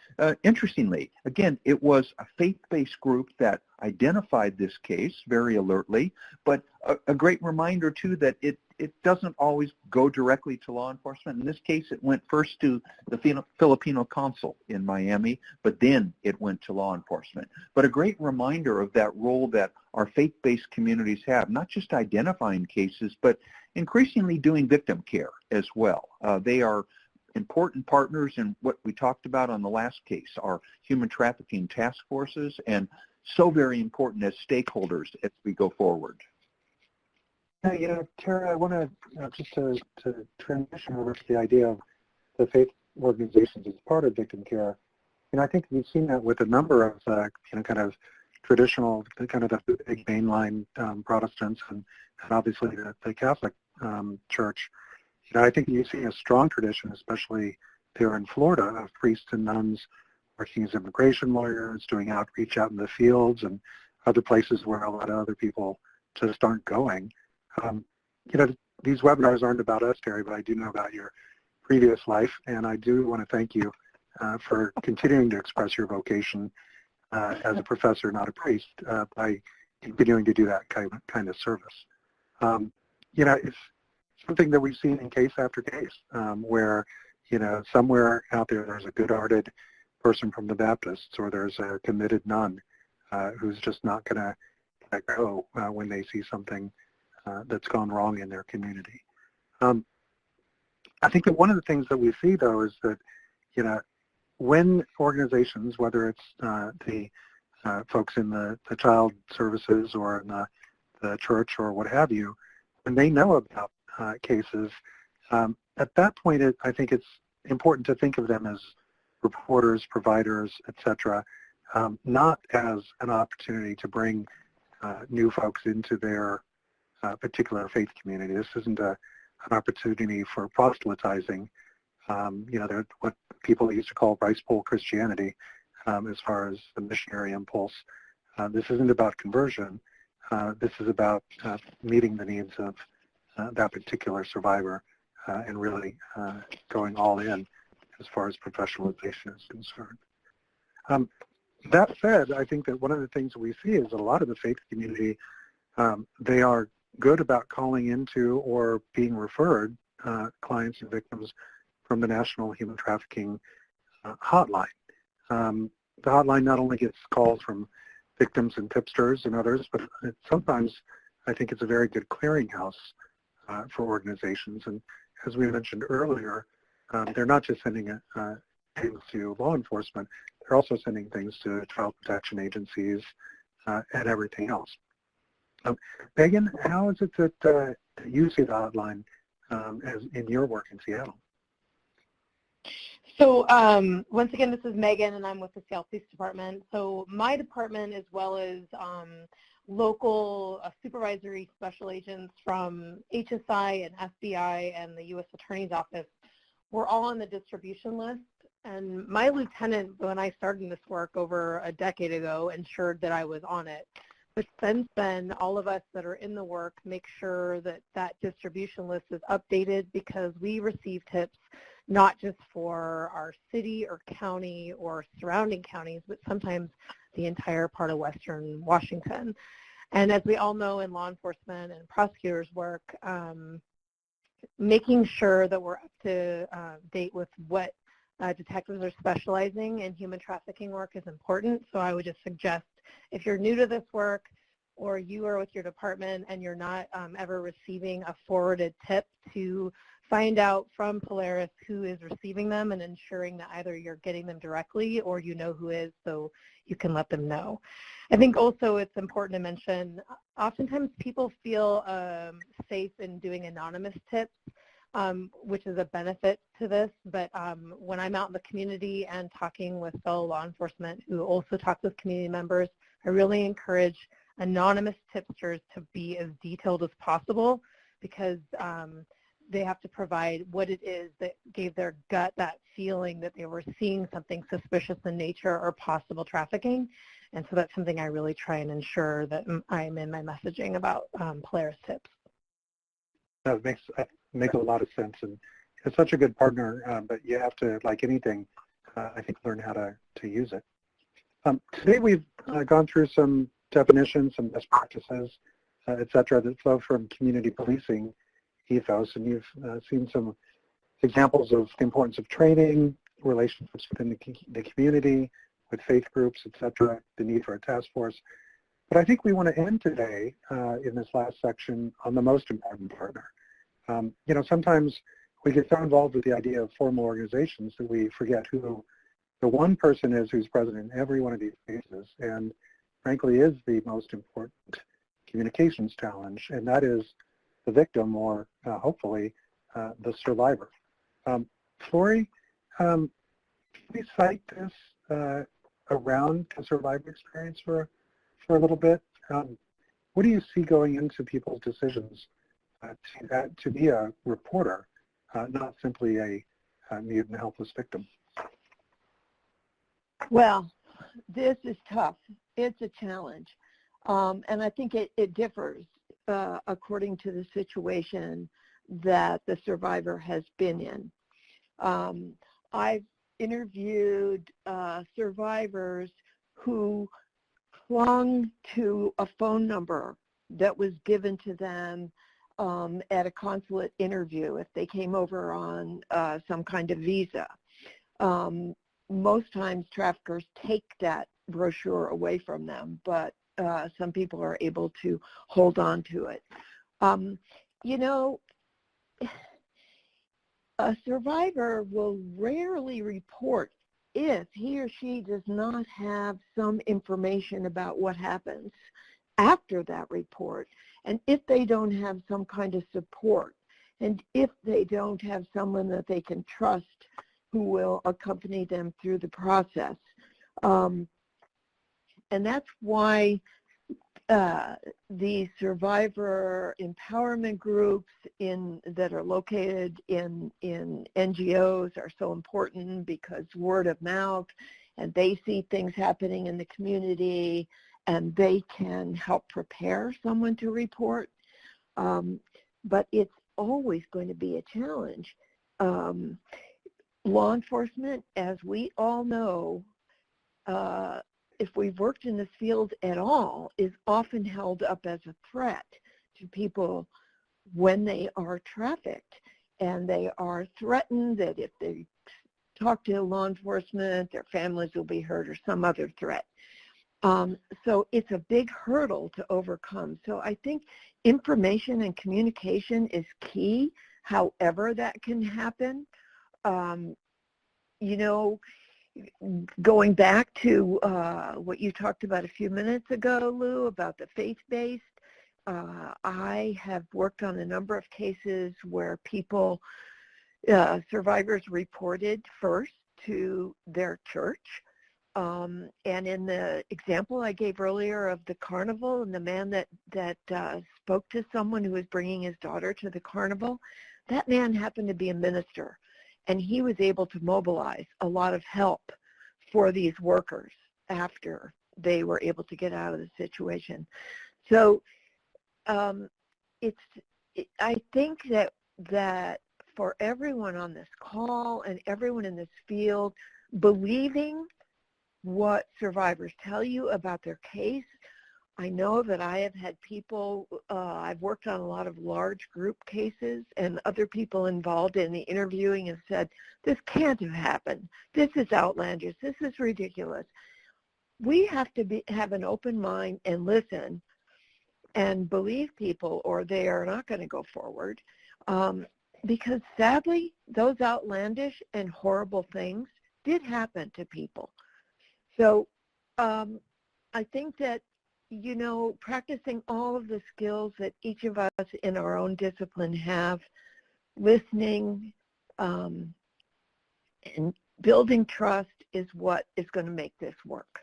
interestingly, again, it was a faith-based group that identified this case very alertly, but a great reminder, too, that it doesn't always go directly to law enforcement. In this case, it went first to the Filipino consul in Miami, but then it went to law enforcement. But a great reminder of that role that our faith-based communities have, not just identifying cases, but increasingly doing victim care as well. They are important partners in what we talked about on the last case, our human trafficking task forces, and so very important as stakeholders as we go forward. Yeah, Tara, I want to just to transition over to the idea of the faith organizations as part of victim care. I think we've seen that with a number of kind of traditional, kind of the big mainline Protestants and obviously the Catholic Church. I think you see a strong tradition, especially there in Florida, of priests and nuns working as immigration lawyers, doing outreach out in the fields and other places where a lot of other people just aren't going. These webinars aren't about us, Terry, but I do know about your previous life, and I do want to thank you for continuing to express your vocation as a professor, not a priest, by continuing to do that kind of service. It's something that we've seen in case after case, where, somewhere out there's a good-hearted person from the Baptists, or there's a committed nun who's just not going to go when they see something that's gone wrong in their community. I think that one of the things that we see, though, is that, when organizations, whether it's the folks in the child services or in the church or what have you, when they know about cases, at that point, I think it's important to think of them as reporters, providers, etc., not as an opportunity to bring new folks into their particular faith community. This isn't an opportunity for proselytizing, what people used to call rice bowl Christianity, as far as the missionary impulse. This isn't about conversion. This is about meeting the needs of that particular survivor and really going all in as far as professionalization is concerned. That said, I think that one of the things that we see is that a lot of the faith community, they are good about calling into or being referred clients and victims from the National Human Trafficking Hotline. The hotline not only gets calls from victims and tipsters and others, but sometimes I think it's a very good clearinghouse for organizations. And as we mentioned earlier, they're not just sending things to law enforcement, they're also sending things to child protection agencies and everything else. Megan, how is it that you see the hotline as in your work in Seattle? So once again, this is Megan, and I'm with the Seattle Police Department. So my department, as well as local supervisory special agents from HSI and FBI and the U.S. Attorney's Office, we're all on the distribution list. And my lieutenant, when I started this work over a decade ago, ensured that I was on it. But since then, all of us that are in the work make sure that that distribution list is updated, because we receive tips not just for our city or county or surrounding counties, but sometimes the entire part of Western Washington. And as we all know in law enforcement and prosecutors' work, making sure that we're up to date with what detectives are specializing in human trafficking work is important. So I would just suggest, if you're new to this work or you are with your department and you're not ever receiving a forwarded tip, to find out from Polaris who is receiving them and ensuring that either you're getting them directly or you know who is, so you can let them know. I think also it's important to mention, oftentimes people feel safe in doing anonymous tips, which is a benefit to this, but when I'm out in the community and talking with fellow law enforcement who also talk with community members, I really encourage anonymous tipsters to be as detailed as possible, because they have to provide what it is that gave their gut that feeling that they were seeing something suspicious in nature or possible trafficking. And so that's something I really try and ensure that I'm in my messaging about Polaris tips. That makes a lot of sense, and it's such a good partner, but you have to, like anything, I think, learn how to use it. Today we've gone through some definitions, some best practices, et cetera, that flow from community policing ethos, and you've seen some examples of the importance of training, relationships within the community, with faith groups, et cetera, the need for a task force. But I think we want to end today in this last section on the most important partner. You know, sometimes we get so involved with the idea of formal organizations that we forget who the one person is who's present in every one of these cases, and frankly is the most important communications challenge, and that is the victim, or hopefully the survivor. Flori, can we cite this around the survivor experience for a little bit? What do you see going into people's decisions to be a reporter, not simply a mute and helpless victim? Well, this is tough. It's a challenge. And I think it differs according to the situation that the survivor has been in. I've interviewed survivors who clung to a phone number that was given to them at a consulate interview if they came over on some kind of visa. Most times traffickers take that brochure away from them, but some people are able to hold on to it. You know, a survivor will rarely report if he or she does not have some information about what happens after that report, and if they don't have some kind of support, and if they don't have someone that they can trust who will accompany them through the process. And that's why the survivor empowerment groups that are located in NGOs are so important, because word of mouth, and they see things happening in the community, and they can help prepare someone to report. But it's always going to be a challenge. Law enforcement, as we all know, if we've worked in this field at all, is often held up as a threat to people when they are trafficked. And they are threatened that if they talk to law enforcement, their families will be hurt, or some other threat. So it's a big hurdle to overcome. So I think information and communication is key, however that can happen. You know, going back to what you talked about a few minutes ago, Lou, about the faith-based, I have worked on a number of cases where people, survivors, reported first to their church. And in the example I gave earlier of the carnival and the man that spoke to someone who was bringing his daughter to the carnival, that man happened to be a minister, and he was able to mobilize a lot of help for these workers after they were able to get out of the situation. So I think that for everyone on this call and everyone in this field, believing what survivors tell you about their case. I know that I have had people, I've worked on a lot of large group cases, and other people involved in the interviewing have said, this can't have happened. This is outlandish. This is ridiculous. We have to have an open mind and listen and believe people, or they are not going to go forward. Because sadly, those outlandish and horrible things did happen to people. So I think that, you know, practicing all of the skills that each of us in our own discipline have, listening and building trust is what is going to make this work.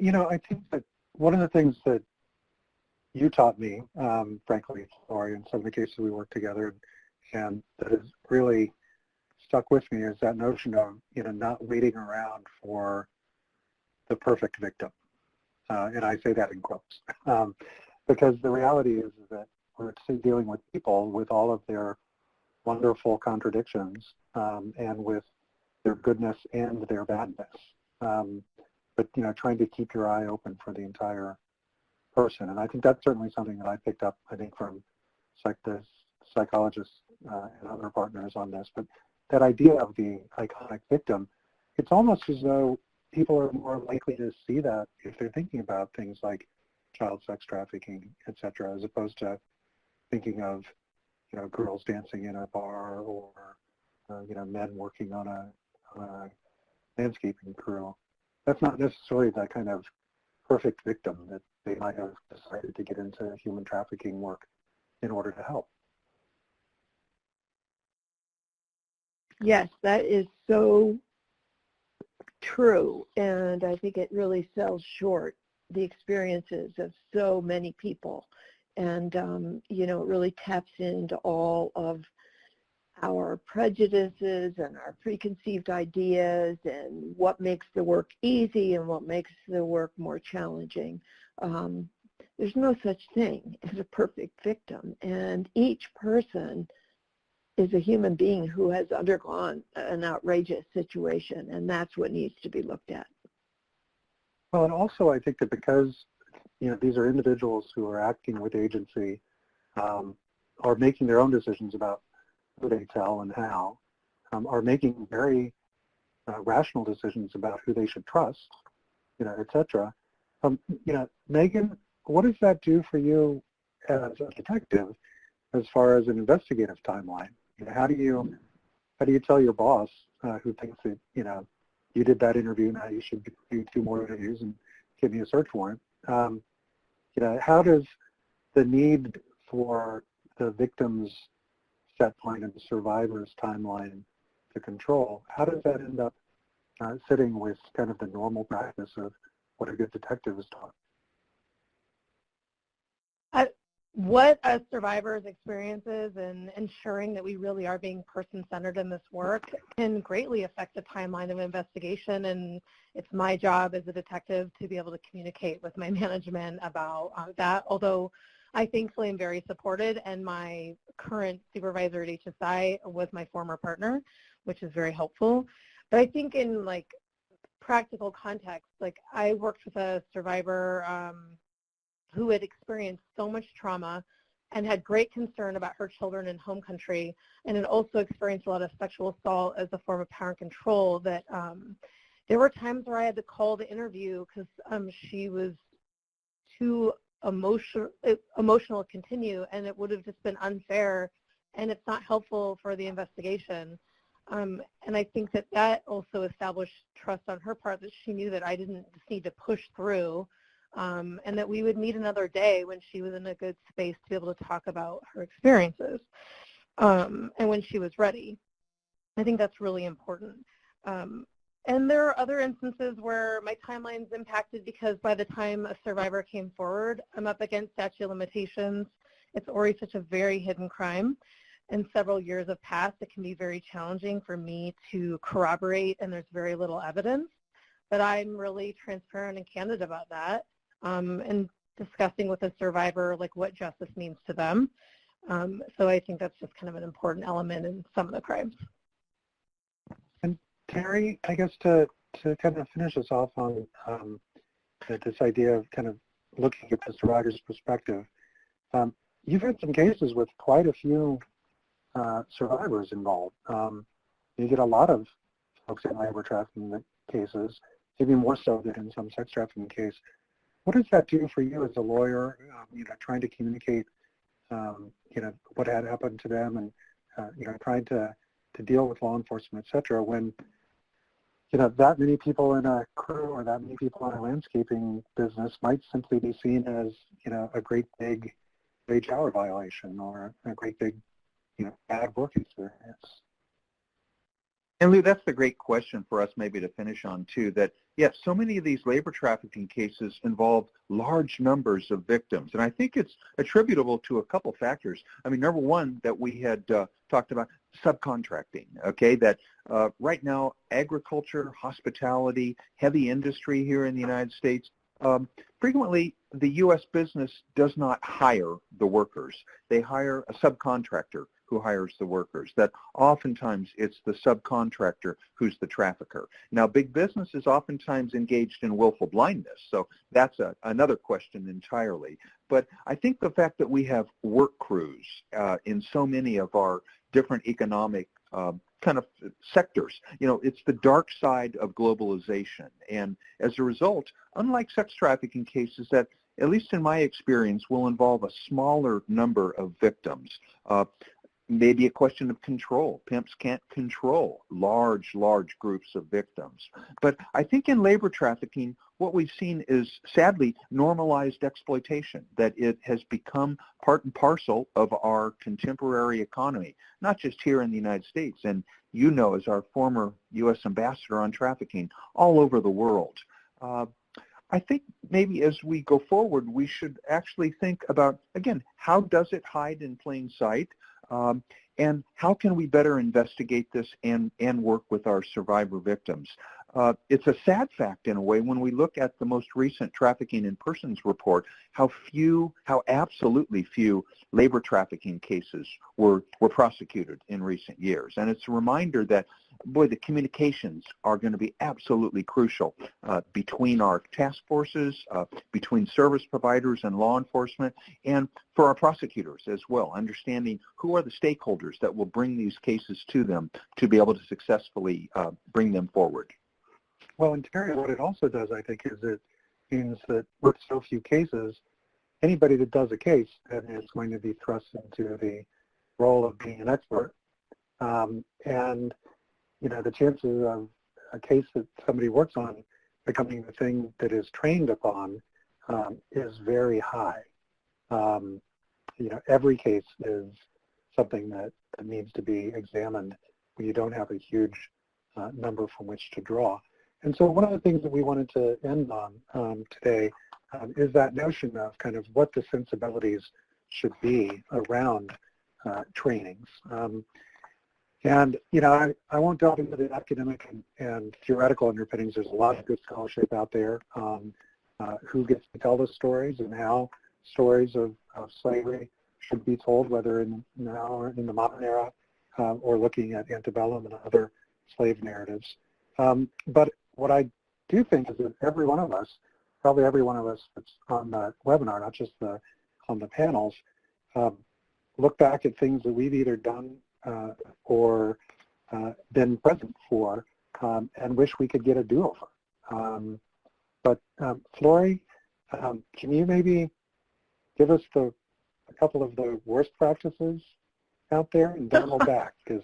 You know, I think that one of the things that you taught me, frankly, Flori, in some of the cases we worked together, and that has really stuck with me, is that notion of, you know, not waiting around for the perfect victim. And I say that in quotes, because the reality is that we're dealing with people with all of their wonderful contradictions and with their goodness and their badness. But, trying to keep your eye open for the entire person. And I think that's certainly something that I picked up, I think, from the psychologists and other partners on this. But that idea of the iconic victim, it's almost as though people are more likely to see that if they're thinking about things like child sex trafficking, et cetera, as opposed to thinking of, girls dancing in a bar or, men working on a landscaping crew. That's not necessarily that kind of perfect victim that they might have decided to get into human trafficking work in order to help. Yes, that is so true, and I think it really sells short the experiences of so many people, and it really taps into all of our prejudices and our preconceived ideas and what makes the work easy and what makes the work more challenging. There's no such thing as a perfect victim, and each person is a human being who has undergone an outrageous situation, and that's what needs to be looked at. Well, and also I think that because, these are individuals who are acting with agency or making their own decisions about who they tell and how, are making very rational decisions about who they should trust, et cetera. Megan, what does that do for you as a detective as far as an investigative timeline? How do you tell your boss who thinks that, you did that interview, now you should do 2 more interviews and give me a search warrant? How does the need for the victim's set point and the survivor's timeline to control, how does that end up sitting with kind of the normal practice of what a good detective is taught? What a survivor's experiences and ensuring that we really are being person-centered in this work can greatly affect the timeline of investigation, and it's my job as a detective to be able to communicate with my management about that, although I thankfully am very supported, and my current supervisor at HSI was my former partner, which is very helpful. But I think in practical context, I worked with a survivor who had experienced so much trauma and had great concern about her children in home country, and had also experienced a lot of sexual assault as a form of power and control, that there were times where I had to call the interview because she was too emotional to continue, and it would have just been unfair, and it's not helpful for the investigation. And I think that also established trust on her part, that she knew that I didn't just need to push through, and that we would meet another day when she was in a good space to be able to talk about her experiences, and when she was ready. I think that's really important. And there are other instances where my timeline's impacted because by the time a survivor came forward, I'm up against statute of limitations. It's already such a very hidden crime, and several years have passed. It can be very challenging for me to corroborate, and there's very little evidence. But I'm really transparent and candid about that, and discussing with a survivor what justice means to them. So I think that's just kind of an important element in some of the crimes. And Terry, I guess to kind of finish us off on this idea of kind of looking at the survivor's perspective, you've had some cases with quite a few survivors involved. You get a lot of folks in labor trafficking cases, maybe more so than in some sex trafficking case. What does that do for you as a lawyer, trying to communicate, what had happened to them, and, trying to deal with law enforcement, et cetera, when, that many people in a crew or that many people in a landscaping business might simply be seen as, a great big wage hour violation or a great big, bad work experience? And Lou, that's the great question for us maybe to finish on too, that yes, so many of these labor trafficking cases involve large numbers of victims. And I think it's attributable to a couple factors. I mean, number one, that we had talked about subcontracting, okay, that right now agriculture, hospitality, heavy industry here in the United States, frequently the U.S. business does not hire the workers. They hire a subcontractor who hires the workers, that oftentimes it's the subcontractor who's the trafficker. Now, big business is oftentimes engaged in willful blindness, so that's another question entirely. But I think the fact that we have work crews in so many of our different economic kind of sectors, it's the dark side of globalization. And as a result, unlike sex trafficking cases that, at least in my experience, will involve a smaller number of victims, maybe a question of control. Pimps can't control large groups of victims. But I think in labor trafficking, what we've seen is, sadly, normalized exploitation, that it has become part and parcel of our contemporary economy, not just here in the United States, and as our former U.S. ambassador on trafficking, all over the world. I think maybe as we go forward, we should actually think about, again, how does it hide in plain sight? And how can we better investigate this and work with our survivor victims? It's a sad fact, in a way, when we look at the most recent Trafficking in Persons report, how absolutely few labor trafficking cases were prosecuted in recent years. And it's a reminder that, boy, the communications are going to be absolutely crucial between our task forces, between service providers and law enforcement, and for our prosecutors as well, understanding who are the stakeholders that will bring these cases to them to be able to successfully bring them forward. Well, and Terry, what it also does, I think, is it means that with so few cases, anybody that does a case then is going to be thrust into the role of being an expert. And, the chances of a case that somebody works on becoming the thing that is trained upon is very high. Every case is something that needs to be examined when you don't have a huge number from which to draw. And so one of the things that we wanted to end on today is that notion of kind of what the sensibilities should be around trainings. And, I won't delve into the academic and theoretical underpinnings. There's a lot of good scholarship out there on who gets to tell the stories and how stories of slavery should be told, whether in the modern era or looking at antebellum and other slave narratives. But what I do think is that every one of us, probably every one of us that's on the webinar, not just on the panels, look back at things that we've either done or been present for and wish we could get a do-over. But Flory, can you maybe give us a couple of the worst practices out there, and then we'll back? Because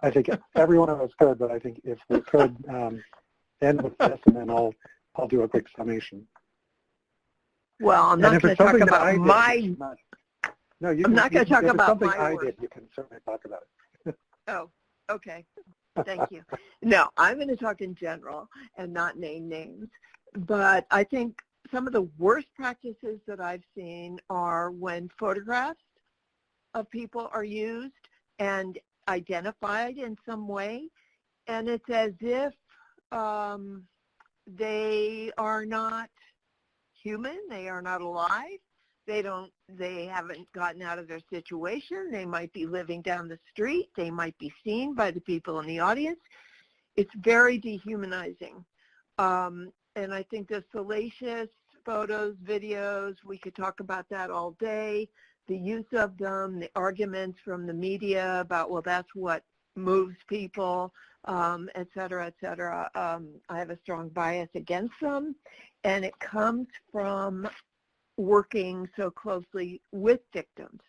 I think every one of us could, but I think if we could end with this, and then I'll do a quick summation. Well, I'm not going to talk about my... I'm not going to talk about my work. You can certainly talk about it. Oh, okay. Thank you. No, I'm going to talk in general and not name names. But I think some of the worst practices that I've seen are when photographs of people are used and identified in some way, and it's as if they are not human, they are not alive, they haven't gotten out of their situation, they might be living down the street, they might be seen by the people in the audience. It's very dehumanizing. And I think the salacious photos, videos, we could talk about that all day. The use of them, the arguments from the media about, well, that's what moves people, et cetera, et cetera. I have a strong bias against them, and it comes from working so closely with victims.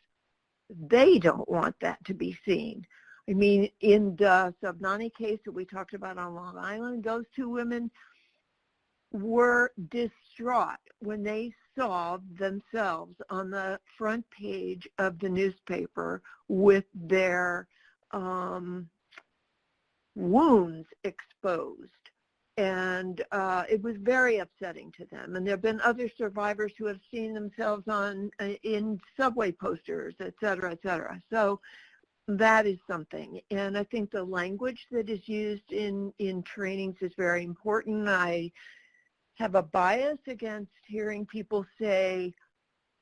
They don't want that to be seen. I mean, in the Subnani case that we talked about on Long Island, those two women were distraught when they saw themselves on the front page of the newspaper with their wounds exposed. And it was very upsetting to them. And there have been other survivors who have seen themselves in subway posters, et cetera, et cetera. So that is something. And I think the language that is used in trainings is very important. I have a bias against hearing people say,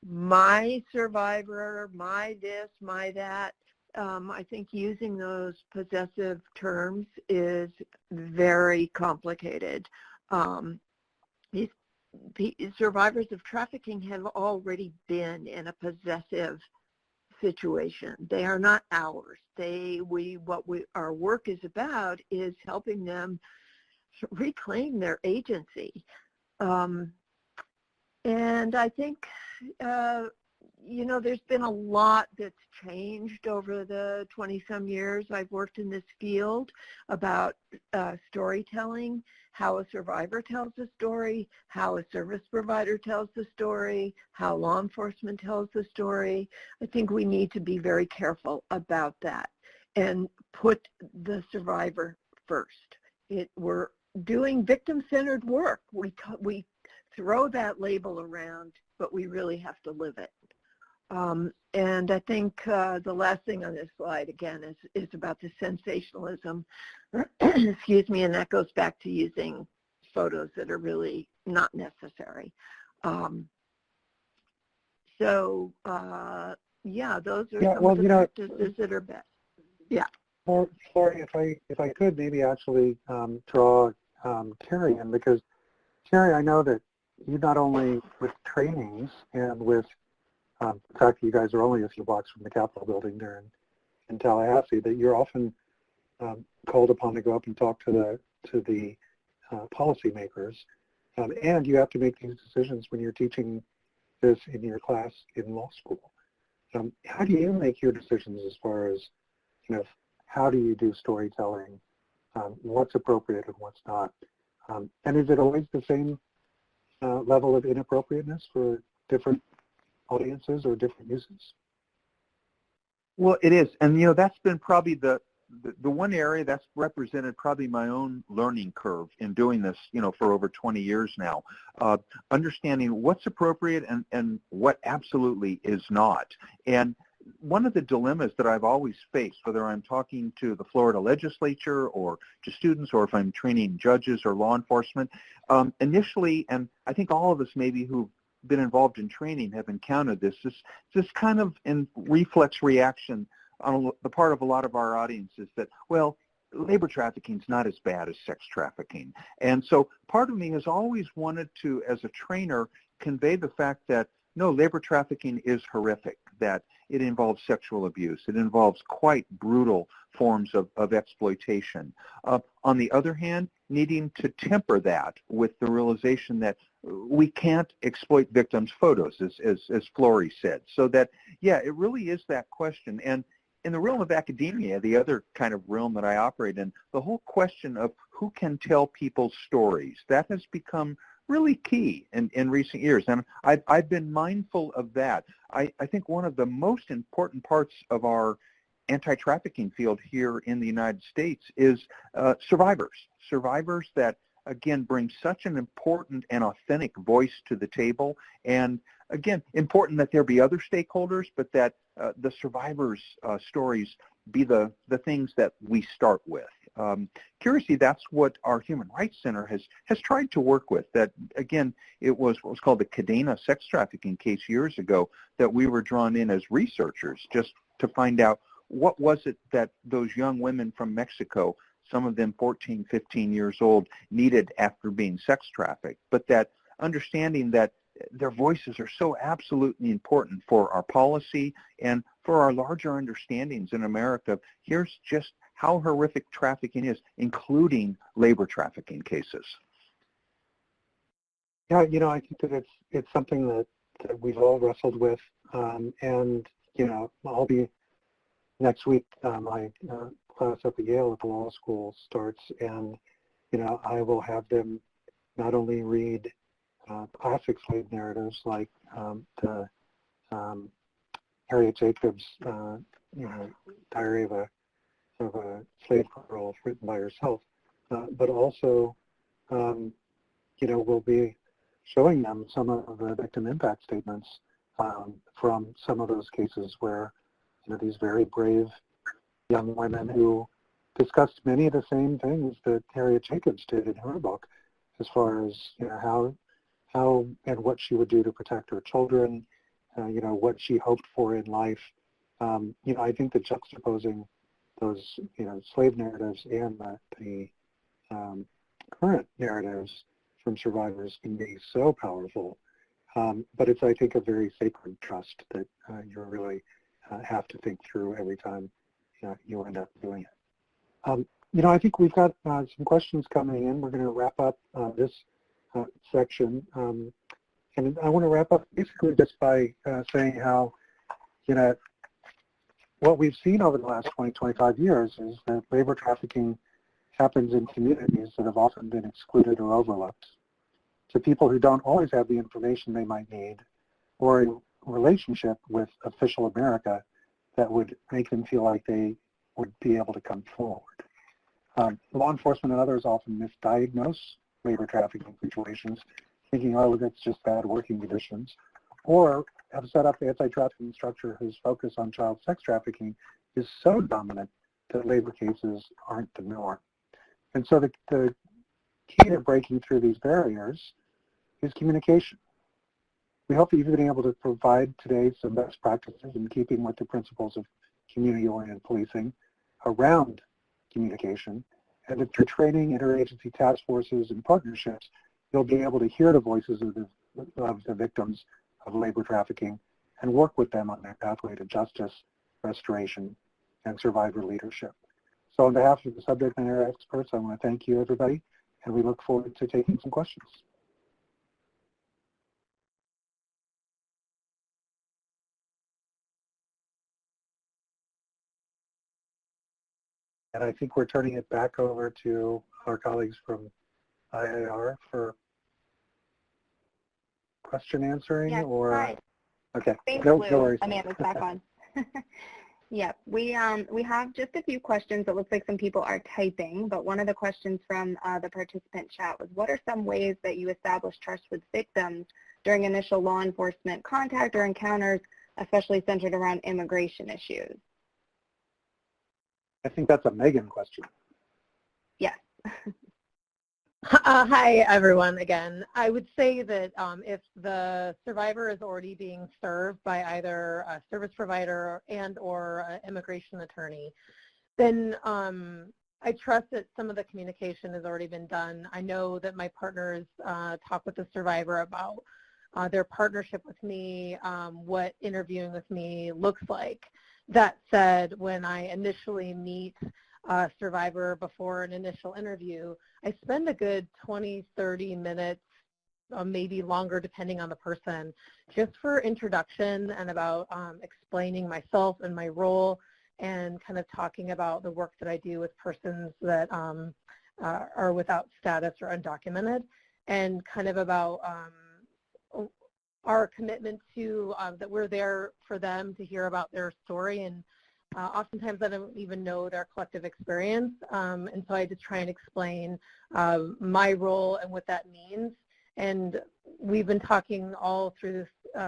my survivor, my this, my that. I think using those possessive terms is very complicated. These survivors of trafficking have already been in a possessive situation. They are not ours. Our work is about is helping them reclaim their agency. And I think, there's been a lot that's changed over the 20-some years I've worked in this field about storytelling, how a survivor tells a story, how a service provider tells the story, how law enforcement tells the story. I think we need to be very careful about that and put the survivor first. We're doing victim-centered work. We throw that label around, but we really have to live it. And I think the last thing on this slide, again, is about the sensationalism, excuse me, and that goes back to using photos that are really not necessary. Those are some of the practices that are best. Yeah. Well, Lori, if I could maybe actually draw Terry in, because Terry, I know that you not only with trainings and with the fact that you guys are only a few blocks from the Capitol building there in Tallahassee, that you're often called upon to go up and talk to the policymakers, and you have to make these decisions when you're teaching this in your class in law school. How do you make your decisions as far as, how do you do storytelling, what's appropriate and what's not, and is it always the same level of inappropriateness for different audiences or different uses? Well, it is, and that's been probably the one area that's represented probably my own learning curve in doing this, for over 20 years now, understanding what's appropriate and what absolutely is not. And one of the dilemmas that I've always faced, whether I'm talking to the Florida legislature or to students or if I'm training judges or law enforcement, initially, and I think all of us maybe who've been involved in training have encountered this kind of reflex reaction on the part of a lot of our audiences that, well, labor trafficking is not as bad as sex trafficking. And so part of me has always wanted to, as a trainer, convey the fact that, no, labor trafficking is horrific, that it involves sexual abuse. It involves quite brutal forms of exploitation. On the other hand, needing to temper that with the realization that we can't exploit victims' photos, as Flory said. So that, yeah, it really is that question. And in the realm of academia, the other kind of realm that I operate in, the whole question of who can tell people's stories, that has become really key in recent years. And I've been mindful of that. I think one of the most important parts of our anti-trafficking field here in the United States is survivors that, again, bring such an important and authentic voice to the table. And again, important that there be other stakeholders, but that the survivors' stories be the things that we start with. Curiously, that's what our Human Rights Center has tried to work with. That, again, it was what was called the Cadena sex trafficking case years ago that we were drawn in as researchers just to find out what was it that those young women from Mexico, some of them 14, 15 years old, needed after being sex trafficked, but that understanding that their voices are so absolutely important for our policy and for our larger understandings in America. Here's just how horrific trafficking is, including labor trafficking cases. Yeah, I think that it's something that we've all wrestled with, and I'll be next week. My class up at Yale at the law school starts, and I will have them not only read classic slave narratives like the Harriet Jacobs, Diary of a Slave Girl written by herself, but also, we'll be showing them some of the victim impact statements from some of those cases where, these very brave young women who discussed many of the same things that Harriet Jacobs did in her book, as far as how and what she would do to protect her children, what she hoped for in life, I think that juxtaposing those, slave narratives and the current narratives from survivors can be so powerful. But it's, I think, a very sacred trust that you really have to think through every time you end up doing it. I think we've got some questions coming in. We're going to wrap up this section. And I want to wrap up basically just by saying how, what we've seen over the last 20, 25 years is that labor trafficking happens in communities that have often been excluded or overlooked, to people who don't always have the information they might need or a relationship with official America that would make them feel like they would be able to come forward. Law enforcement and others often misdiagnose labor trafficking situations, thinking, oh, that's just bad working conditions, or have set up the anti-trafficking structure whose focus on child sex trafficking is so dominant that labor cases aren't the norm. And so the key to breaking through these barriers is communication. We hope that you've been able to provide today some best practices in keeping with the principles of community-oriented policing around communication, and that through training, interagency task forces, and partnerships, you'll be able to hear the voices of the victims of labor trafficking and work with them on their pathway to justice, restoration, and survivor leadership. So on behalf of the subject matter experts, I want to thank you, everybody, and we look forward to taking some questions. And I think we're turning it back over to our colleagues from IAR for question answering. Yes, or hi. Okay, Thanks, no Lou. worries. Amanda's back on. Yep, we have just a few questions. It looks like some people are typing, but one of the questions from the participant chat was, what are some ways that you establish trust with victims during initial law enforcement contact or encounters, especially centered around immigration issues? I think that's a Megan question. Yes. Hi, everyone, again. I would say that if the survivor is already being served by either a service provider and or an immigration attorney, then I trust that some of the communication has already been done. I know that my partners talk with the survivor about their partnership with me, what interviewing with me looks like. That said, when I initially meet a survivor before an initial interview, I spend a good 20, 30 minutes, maybe longer depending on the person, just for introduction and about explaining myself and my role, and kind of talking about the work that I do with persons that are without status or undocumented, and kind of about our commitment to that we're there for them to hear about their story. And oftentimes I don't even know their collective experience, and so I just try and explain my role and what that means. And we've been talking all through this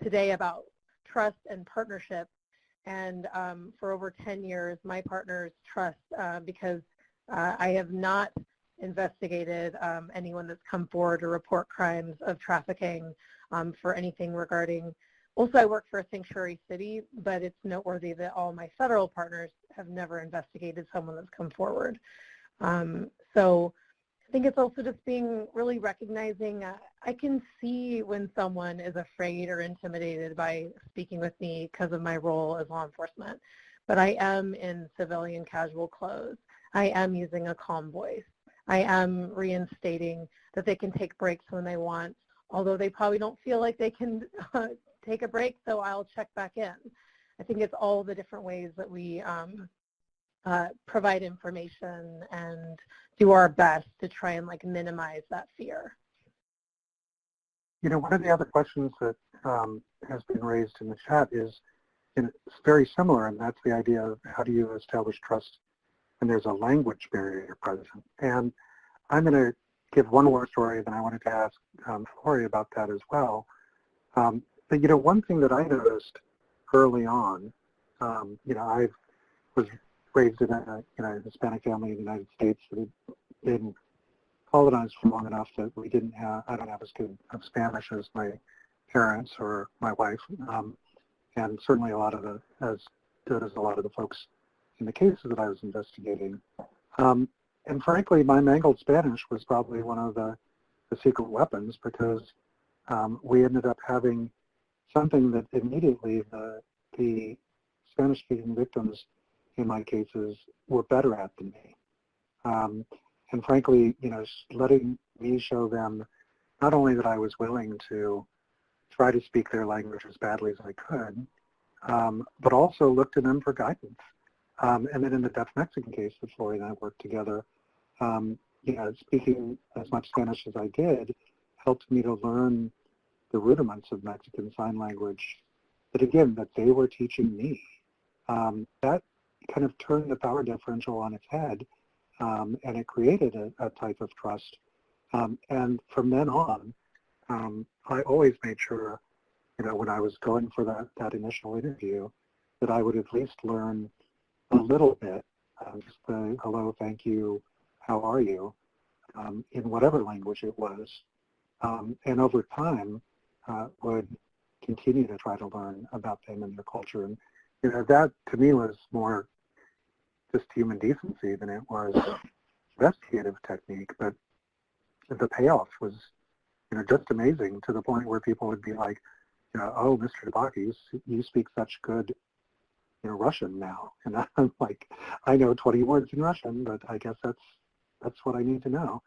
today about trust and partnership, and for over 10 years my partners trust because I have not investigated anyone that's come forward to report crimes of trafficking for anything regarding. Also, I work for a sanctuary city, but it's noteworthy that all my federal partners have never investigated someone that's come forward. So I think it's also just being really recognizing, I can see when someone is afraid or intimidated by speaking with me because of my role as law enforcement, but I am in civilian casual clothes. I am using a calm voice. I am reinstating that they can take breaks when they want, although they probably don't feel like they can take a break, so I'll check back in. I think it's all the different ways that we provide information and do our best to try and minimize that fear. One of the other questions that has been raised in the chat is, and it's very similar, and that's the idea of how do you establish trust when there's a language barrier present. And I'm going to give one more story, then I wanted to ask Lori about that as well. But one thing that I noticed early on, I was raised in a Hispanic family in the United States that had been colonized for long enough that we didn't have, I don't have as good of Spanish as my parents or my wife. and certainly as good as a lot of the folks in the cases that I was investigating. And frankly, my mangled Spanish was probably one of the secret weapons, because we ended up having something that immediately the Spanish-speaking victims in my cases were better at than me. And frankly, letting me show them not only that I was willing to try to speak their language as badly as I could, but also look to them for guidance. And then in the Deaf Mexican case that Flory and I worked together, speaking as much Spanish as I did helped me to learn the rudiments of Mexican Sign Language that they were teaching me. That kind of turned the power differential on its head, and it created a type of trust. And from then on, I always made sure, when I was going for that initial interview, that I would at least learn a little bit, just the hello, thank you, how are you, in whatever language it was. And over time, would continue to try to learn about them and their culture. And that to me was more just human decency than it was investigative technique. But the payoff was, just amazing, to the point where people would be like, oh, Mr. Tabaki, you speak such good, Russian now. And I'm like, I know 20 words in Russian, but I guess that's what I need to know.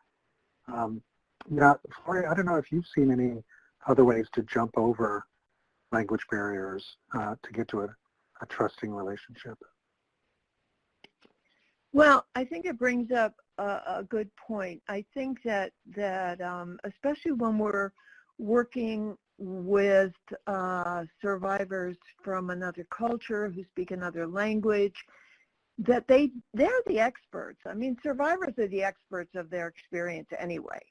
Flory, I don't know if you've seen any other ways to jump over language barriers to get to a trusting relationship. Well, I think it brings up a good point. I think that especially when we're working with survivors from another culture who speak another language, that they're the experts. I mean, survivors are the experts of their experience anyway,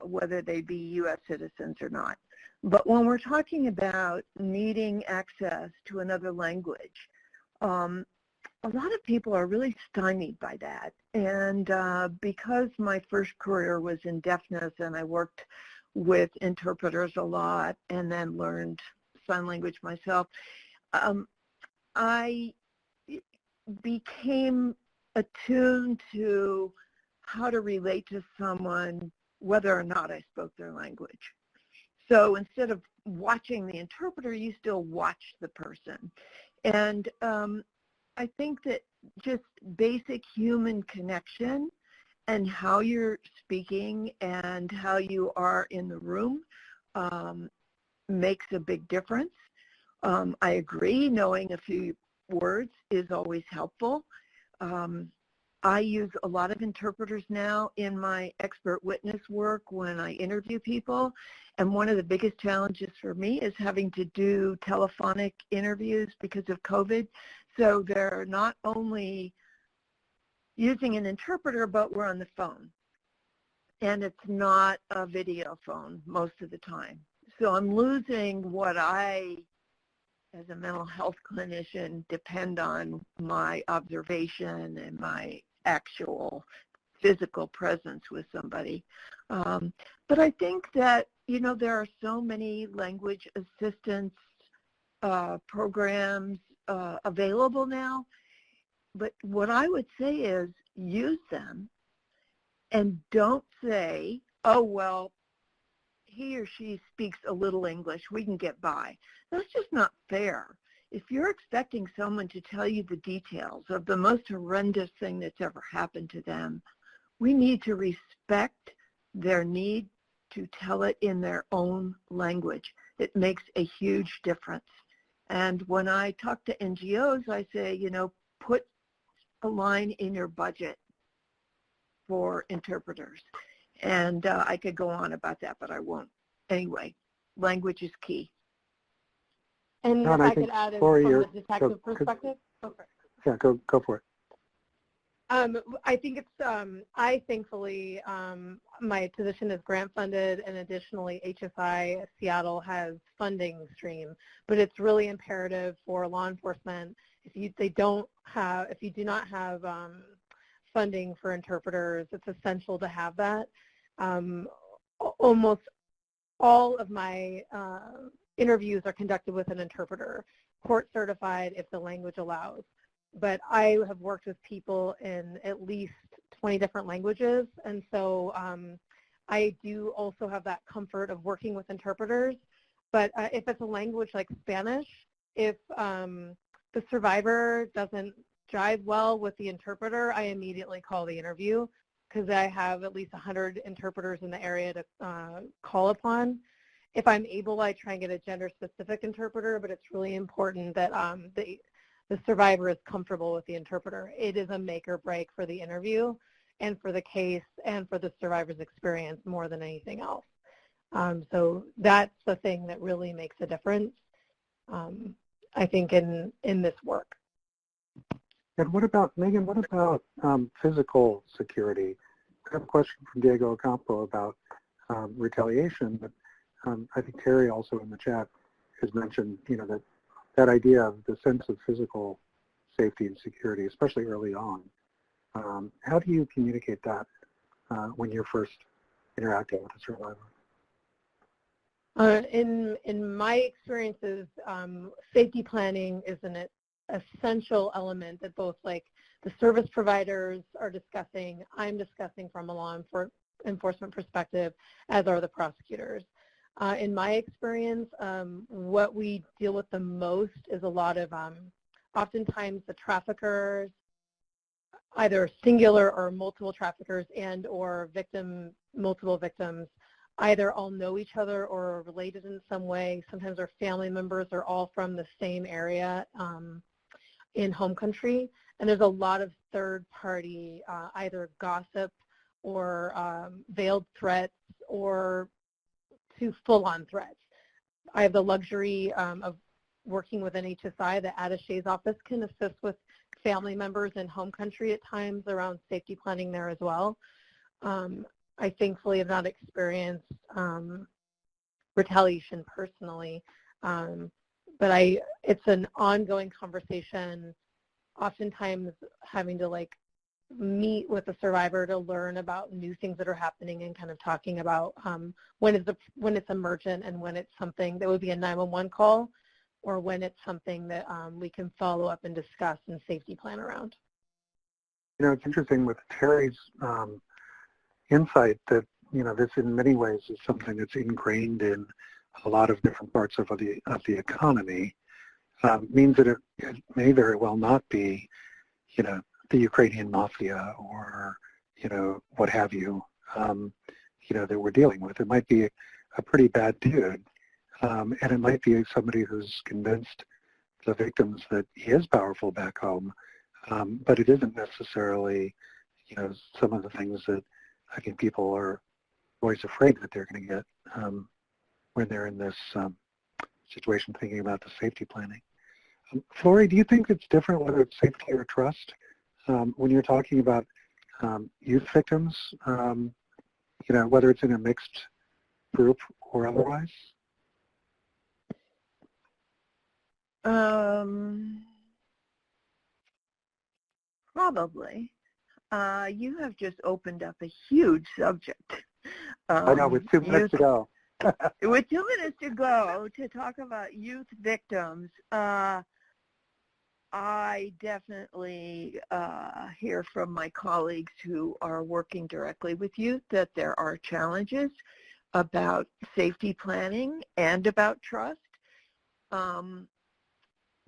whether they be U.S. citizens or not. But when we're talking about needing access to another language, a lot of people are really stymied by that. And because my first career was in deafness and I worked with interpreters a lot and then learned sign language myself, I became attuned to how to relate to someone whether or not I spoke their language. So instead of watching the interpreter, you still watch the person. And I think that just basic human connection and how you're speaking and how you are in the room makes a big difference. I agree, knowing a few words is always helpful. I use a lot of interpreters now in my expert witness work when I interview people, and one of the biggest challenges for me is having to do telephonic interviews because of COVID. So they're not only using an interpreter, but we're on the phone. And it's not a video phone most of the time. So I'm losing what I, as a mental health clinician, depend on my observation and my actual physical presence with somebody. But I think that, there are so many language assistance programs available now. But what I would say is use them and don't say, oh, well, he or she speaks a little English, we can get by. That's just not fair. If you're expecting someone to tell you the details of the most horrendous thing that's ever happened to them, we need to respect their need to tell it in their own language. It makes a huge difference. And when I talk to NGOs, I say, put a line in your budget for interpreters. And I could go on about that, but I won't. Anyway, language is key. And if I could add in from the detective perspective. Yeah, go for it. I think it's, I thankfully, my position is grant funded, and additionally HSI Seattle has funding stream, but it's really imperative for law enforcement, if you do not have funding for interpreters, it's essential to have that. Almost all of my interviews are conducted with an interpreter, court certified if the language allows. But I have worked with people in at least 20 different languages, and so I do also have that comfort of working with interpreters. But if it's a language like Spanish, if the survivor doesn't jive well with the interpreter, I immediately call the interview because I have at least 100 interpreters in the area to call upon. If I'm able, I try and get a gender-specific interpreter, but it's really important that the survivor is comfortable with the interpreter. It is a make or break for the interview and for the case and for the survivor's experience more than anything else. So that's the thing that really makes a difference, I think, in this work. And what about, Megan, what about physical security? I have a question from Diego Ocampo about retaliation, but I think Terry also in the chat has mentioned, that idea of the sense of physical safety and security, especially early on. How do you communicate that when you're first interacting with a survivor? In my experiences, safety planning is an essential element that both like the service providers are discussing, I'm discussing from a law enforcement perspective, as are the prosecutors. In my experience, what we deal with the most is a lot of, oftentimes the traffickers, either singular or multiple traffickers and or multiple victims, either all know each other or are related in some way. Sometimes our family members are all from the same area in home country. And there's a lot of third-party either gossip or veiled threats or to full-on threats. I have the luxury of working with an HSI. The attaché's office can assist with family members in home country at times around safety planning there as well. I thankfully have not experienced retaliation personally, but it's an ongoing conversation, oftentimes having to meet with the survivor to learn about new things that are happening and kind of talking about when it's emergent and when it's something that would be a 911 call or when it's something that we can follow up and discuss and safety plan around. It's interesting with Terry's insight that, this in many ways is something that's ingrained in a lot of different parts of the economy, means that it may very well not be, the Ukrainian mafia or, what have you, that we're dealing with. It might be a pretty bad dude, and it might be somebody who's convinced the victims that he is powerful back home, but it isn't necessarily, some of the things that I think people are always afraid that they're going to get when they're in this situation thinking about the safety planning. Flory, do you think it's different whether it's safety or trust when you're talking about youth victims, whether it's in a mixed group or otherwise? Probably. You have just opened up a huge subject. I know, with 2 minutes to go. With 2 minutes to go to talk about youth victims, I definitely hear from my colleagues who are working directly with youth that there are challenges about safety planning and about trust.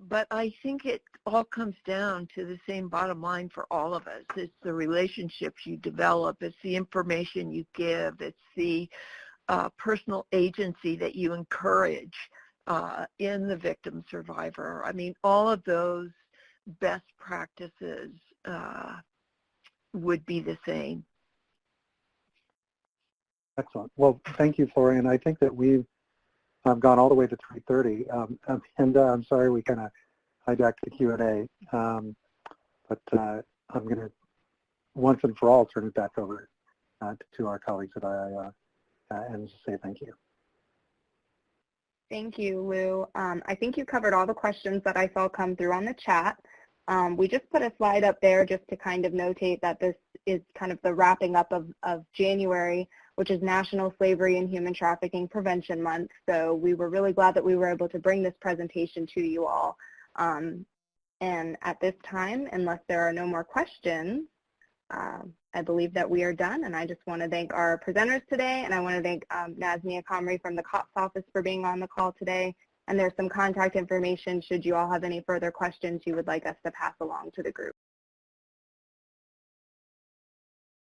But I think it all comes down to the same bottom line for all of us. It's the relationships you develop. It's the information you give. It's the personal agency that you encourage in the victim survivor. I mean, all of those best practices would be the same. Excellent. Well, thank you, Flory. And I think that we've gone all the way to 3:30. And I'm sorry we kind of hijacked the Q&A. But I'm going to, once and for all, turn it back over to our colleagues at IIR and just say thank you. Thank you, Lou. I think you covered all the questions that I saw come through on the chat. We just put a slide up there just to kind of notate that this is kind of the wrapping up of January. which is National Slavery and Human Trafficking Prevention Month. So we were really glad that we were able to bring this presentation to you all. And at this time, unless there are no more questions, I believe that we are done, and I just want to thank our presenters today, and I want to thank Nazmia Comrie from the COPS office for being on the call today. And there's some contact information should you all have any further questions you would like us to pass along to the group.